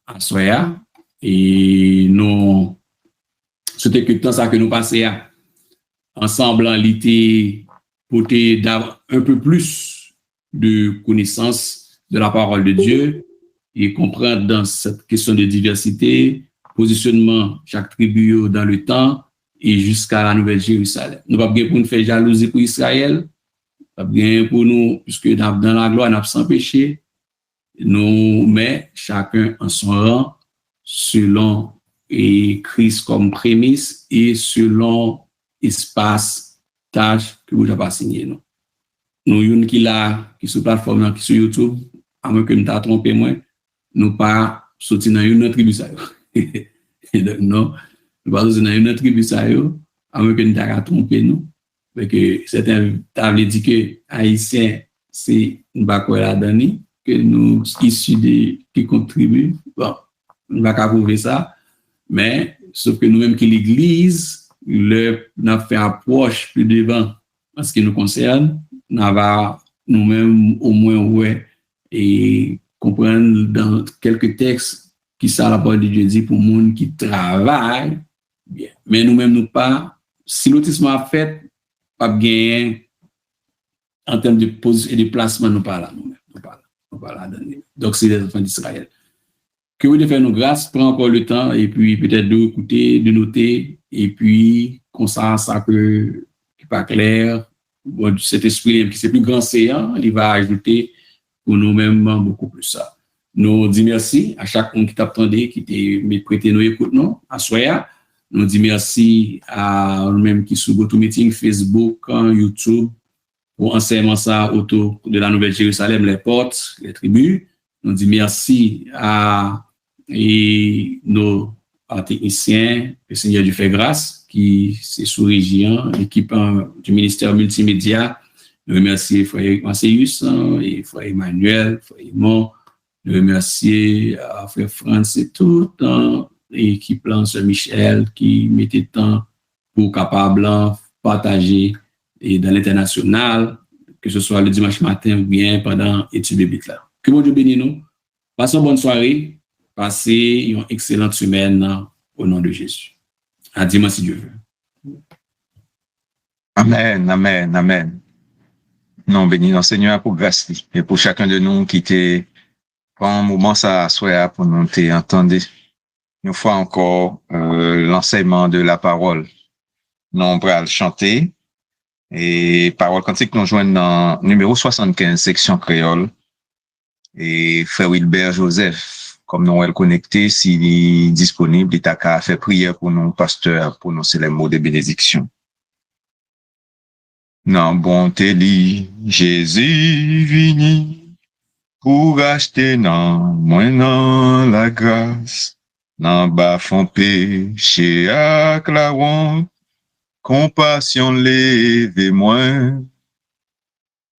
à soya et nous c'était que temps ça que nous passions ensemble en l'été pour un peu plus de connaissance de la parole de Dieu et comprendre dans cette question de diversité, positionnement chaque tribu dans le temps et jusqu'à la Nouvelle Jérusalem. Nous pas bien pour nous faire jalousie pour Israël, pas bien pour nous, puisque dans la gloire, nous sans péché, nous met chacun en son rang selon et Christ comme prémisse et selon espace, tâche que vous avez signé. Nous, une qui là, qui sur plateforme, qui sur YouTube, à moins que nous t'as trompé moi, nous pas sorti dans une autre tribu ça. Non, nous pas sorti dans une autre tribu ça, à moins que nous t'as trompé nous. Parce que certains t'avaient dit que Haïtien, c'est une bakoua la dani, que nous, issus de, qui contribuent. Bon, on va pas prouver ça, mais sauf que nous-mêmes qui l'Église, n'a fait approche plus devant en ce qui nous concerne, n'a va nous-mêmes au moins ouais et comprendre dans quelques textes qui ça la parole de Dieu dit pour monde qui travaille bien, mais nous-mêmes nous pas si lotissement a fait pas gagner en termes de position et de placement nous pas là nous-mêmes nous pas là donc c'est les enfants d'Israël. Que vous devez faire nos grâces, prendre encore le temps et puis peut-être d'écouter, de noter et puis comme ça que qui pas clair, bon, cet esprit qui c'est plus grand séant, il va ajouter pour nous-mêmes beaucoup plus ça. Nous disons merci à chacun qui t'attendait, qui t'a prêté nos écoutes, non, à Soya. Nous disons merci à nous-mêmes qui sont GoToMeeting, Facebook, YouTube, pour enseignement ça autour de la Nouvelle Jérusalem, les portes, les tribus. Nous disons merci à nos techniciens, le Seigneur Dieu fait grâce, qui c'est sous région, l'équipe du ministère multimédia. Nous remercions Frère Marcellus et Frère Emmanuel, Frère Raymond. Nous remercions Frère France et toute l'équipe Sœur Michel qui mettait temps pour capable partager et dans l'international, que ce soit le dimanche matin ou bien pendant l'étude biblique là. Que mon Dieu bénisse nous. Passons bonne soirée. Passez une excellente semaine au nom de Jésus. À dimanche si Dieu veut. Amen, amen, amen. Non, béni non Seigneur pour grâce et pour chacun de nous qui était prend un moment ça soit pour nous entendre une fois encore l'enseignement de la parole. Nous on va le chanter et parole cantique nous joignent dans numéro 75 section créole et Frère Wilbert Joseph comme nous elle connecté s'il est disponible il t'a qu'à faire prière pour nous pasteur pour nous c'est les mots de bénédiction. Nan bonté li, Jésus vini, pour acheter nan, moins nan la grâce, nan ba fon péché ak la honte, compassion leve moins,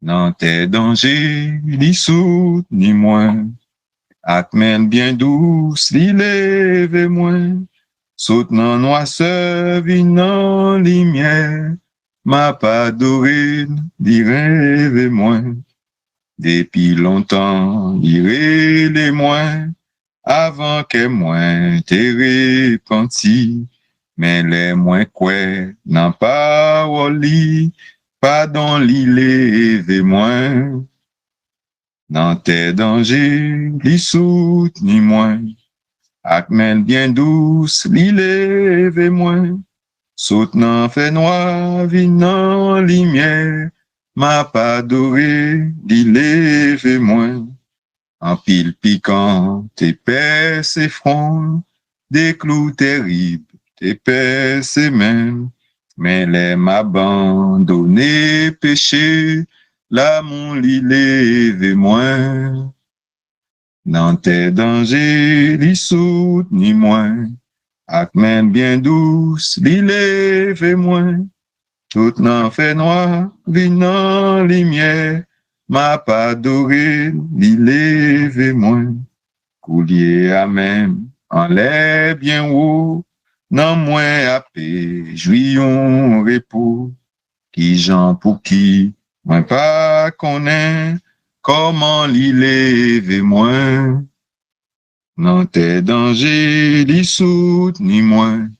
nan te danger, li sout ni moins, ak men bien douce, li leve moins, sout nan noisseur, vin nan lumière, m'a pas adoré, d'y rêver moins. Depuis longtemps, d'y rêver moins. Avant que moins t'es repenti. Mais les moins quoi, n'en pas li, pardon li lève moins. Dans tes dangers, li sout ni moins. Ak men bien douce, li lève moins. Saute nan fait noir, vin nan lumière, m'a pas adoré, li lève moins. En pile piquant, tes pères ses fronts, des clous terribles, tes pères ses mains, mais les m'abandonné péché, l'amour li leve moins. Dans tes dangers, li souteni moins. Ak men bien douce, li leve moins. Tout nan fait noir, vin nan lumière. Ma pas doré, li leve moins. Coulier à même, en l'air bien haut. Nan moins à paix, jouillon repos. Qui j'en pour qui, moi pas connaît. Comment li leve moins. Nan tes dangers, li souteni moins.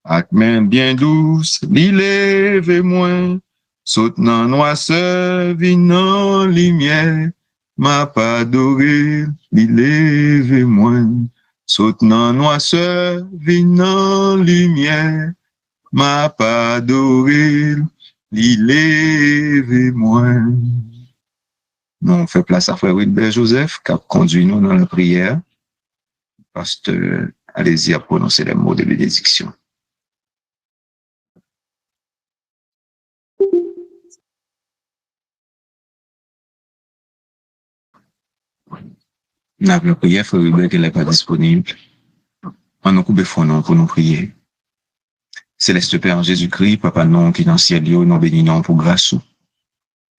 Ak men bien douce, li leve moins. Saute nan noisseur, vin nan lumière. Ma pas doré, li leve moins. Saute nan noisseur, vin nan lumière. Ma pas doré, li leve moins. Non, fait place à frère Wilbert Joseph, qui a conduit nous dans la prière. Pasteur, allez-y à prononcer les mots de bénédiction. La prière, frère Wilbert, qui n'est pas disponible. On nous coupe pour nous prier. Céleste Père en Jésus-Christ, Papa non qui dans le ciel, nous bénissons pour grâce.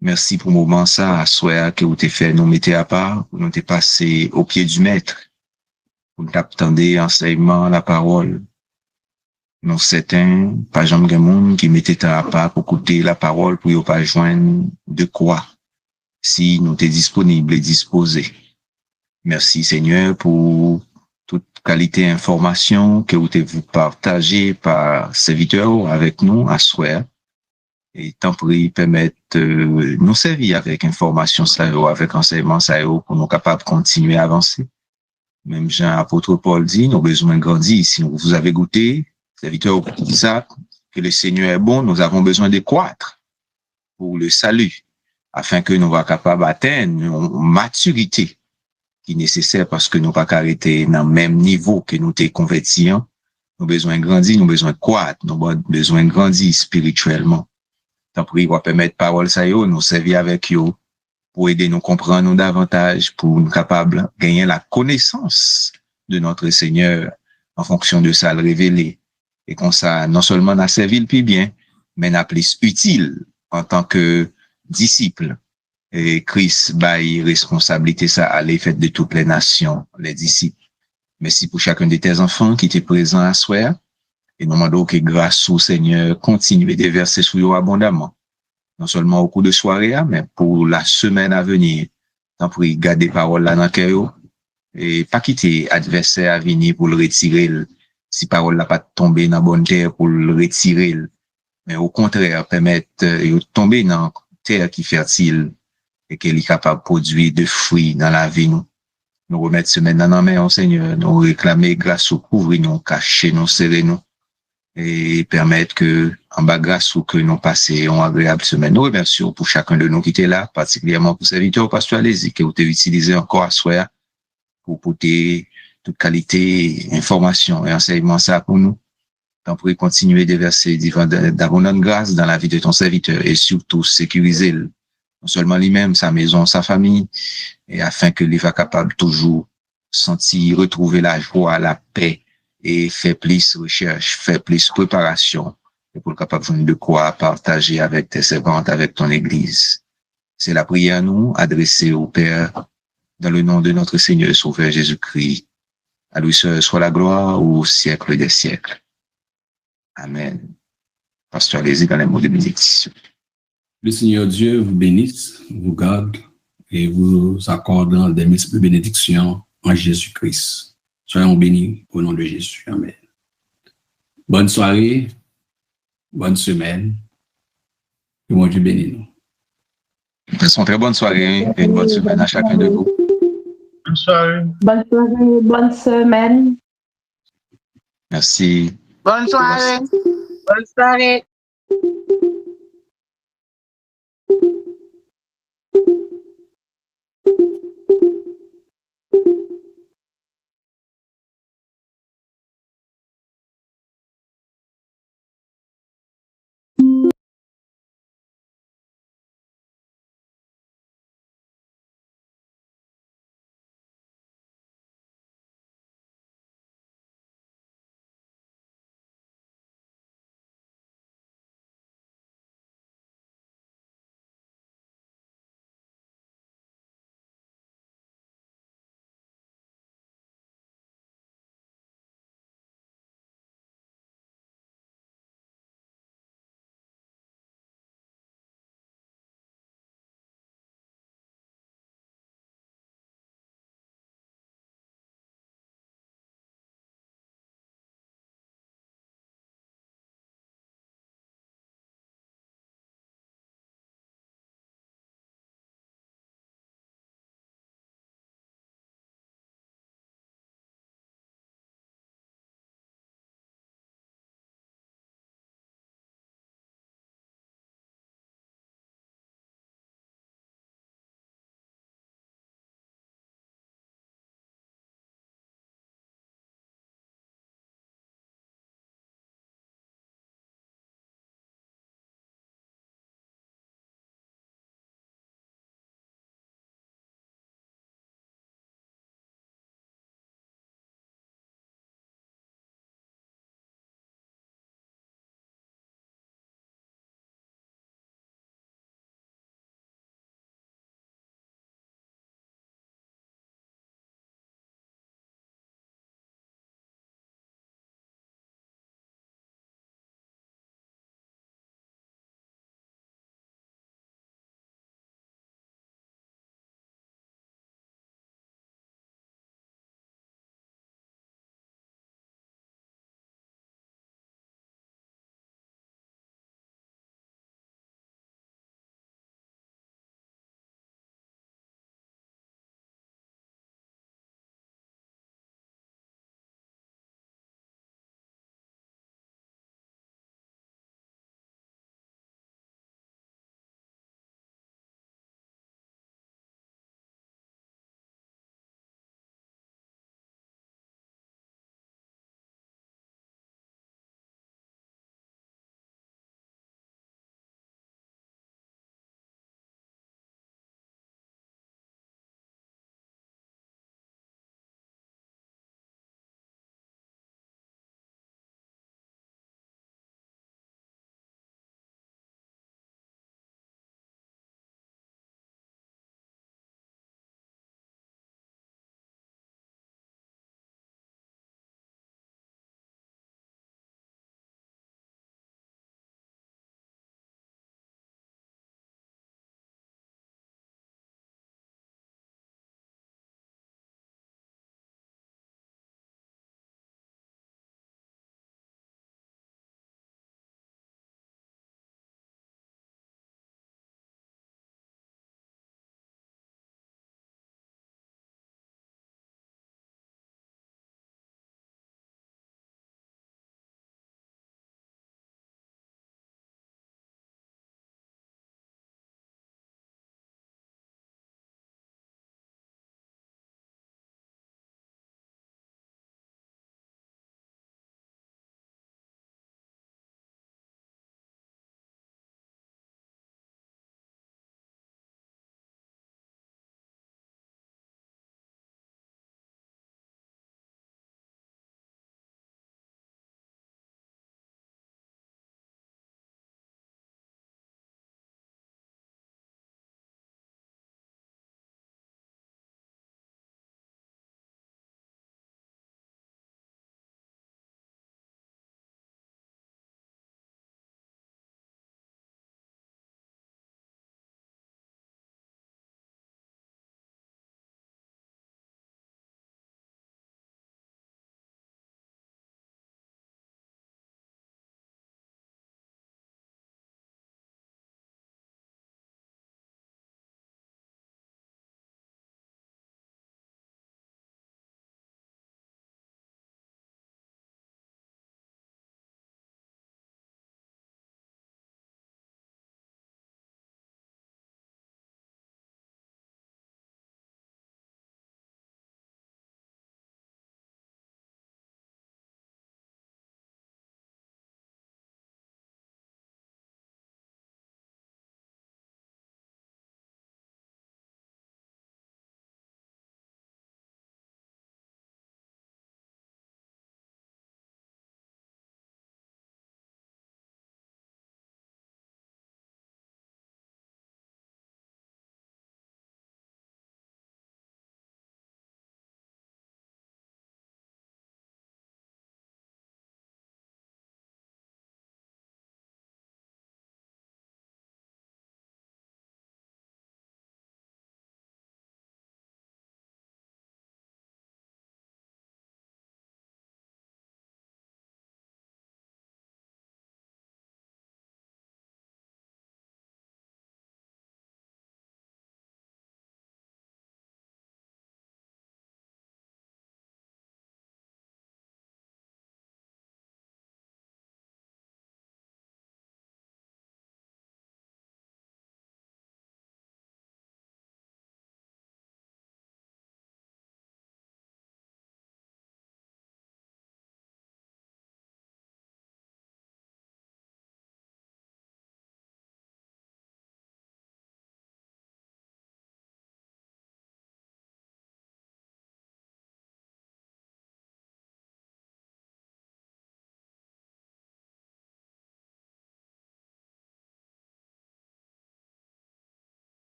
Merci pour le moment ça, à soi que vous t'avez fait, nous mettez à part, pour nous t'avez passé au pied du Maître, pour nous attendre enseignement, la parole. Nous certains, pas jamais de monde qui mettait à part pour écouter la parole, pour ne pas joindre de quoi, si nous t'es disponible et disposé. Merci Seigneur pour toute qualité d'information que vous avez partagé par serviteur avec nous à soi. Et tant pis, permettre nous servir avec information ça avec enseignement ça pour nous capables de continuer à avancer. Même Jean apôtre Paul dit, nous avons besoin de grandir. Si vous avez goûté, serviteur dit ça, que le Seigneur est bon, nous avons besoin de croître pour le salut, afin que nous soyons capables d'atteindre une maturité qui est nécessaire parce que nous pas arrêter dans le même niveau que nous t'es convertis. Nous avons besoin de grandir, nous avons besoin de croître, nous avons besoin de grandir spirituellement. Tant pis, il va permettre parole ça nous servir avec eux pour aider nous comprendre nous davantage, pour nous capables de gagner la connaissance de notre Seigneur en fonction de ça le révéler. Et comme ça, non seulement n'a servi le plus bien, mais n'a plus utile en tant que disciple. Et Christ baille responsabilité ça à l'effet de toutes les nations, les disciples. Merci pour chacun de tes enfants qui étaient présents à soir. Et nous demandons que grâce au Seigneur continue de verser sur eux abondamment. Non seulement au cours de soirée, mais pour la semaine à venir. Tant pour garder parole là dans le cœur. Et pas quitter adversaire à venir pour le retirer. Si parole n'a pas tombé dans la bonne terre pour le retirer. Mais au contraire, permettre de tomber dans une terre qui est fertile et qu'elle est capable de produire de fruits dans la vie. Nous remettre semaine dans la main au Seigneur. Nous réclamer grâce au couvrir, nous cacher, nous serrer, nous. Et permettre que, en bas grâce ou que nous passions une agréable semaine. Nous remercions pour chacun de nous qui était là, particulièrement pour serviteur pasteur Alési, que vous avez utilisé encore à soi pour porter toute qualité, information et enseignement ça pour nous. Tant pour continuer de verser d'abondante grâce dans la vie de ton serviteur et surtout sécuriser non seulement lui-même, sa maison, sa famille, et afin que lui soit capable toujours sentir, retrouver la joie, la paix, et faire plus recherche, faire plus préparation, et pour le capable de quoi partager avec tes servantes, avec ton église. C'est la prière nous, adressée au Père, dans le nom de notre Seigneur et Sauveur Jésus-Christ. À lui seul soit la gloire au siècle des siècles. Amen. Pasteur Alési dans les mots de bénédiction. Le Seigneur Dieu vous bénisse, vous garde et vous accorde des multiples bénédictions en Jésus-Christ. Soyons bénis au nom de Jésus. Amen. Bonne soirée, bonne semaine. Que mon Dieu bénisse nous. Passons une très bonne soirée et une bonne semaine à chacun de vous. Bonne soirée. Bonne soirée, bonne semaine. Merci. Bonne soirée. Bonne soirée.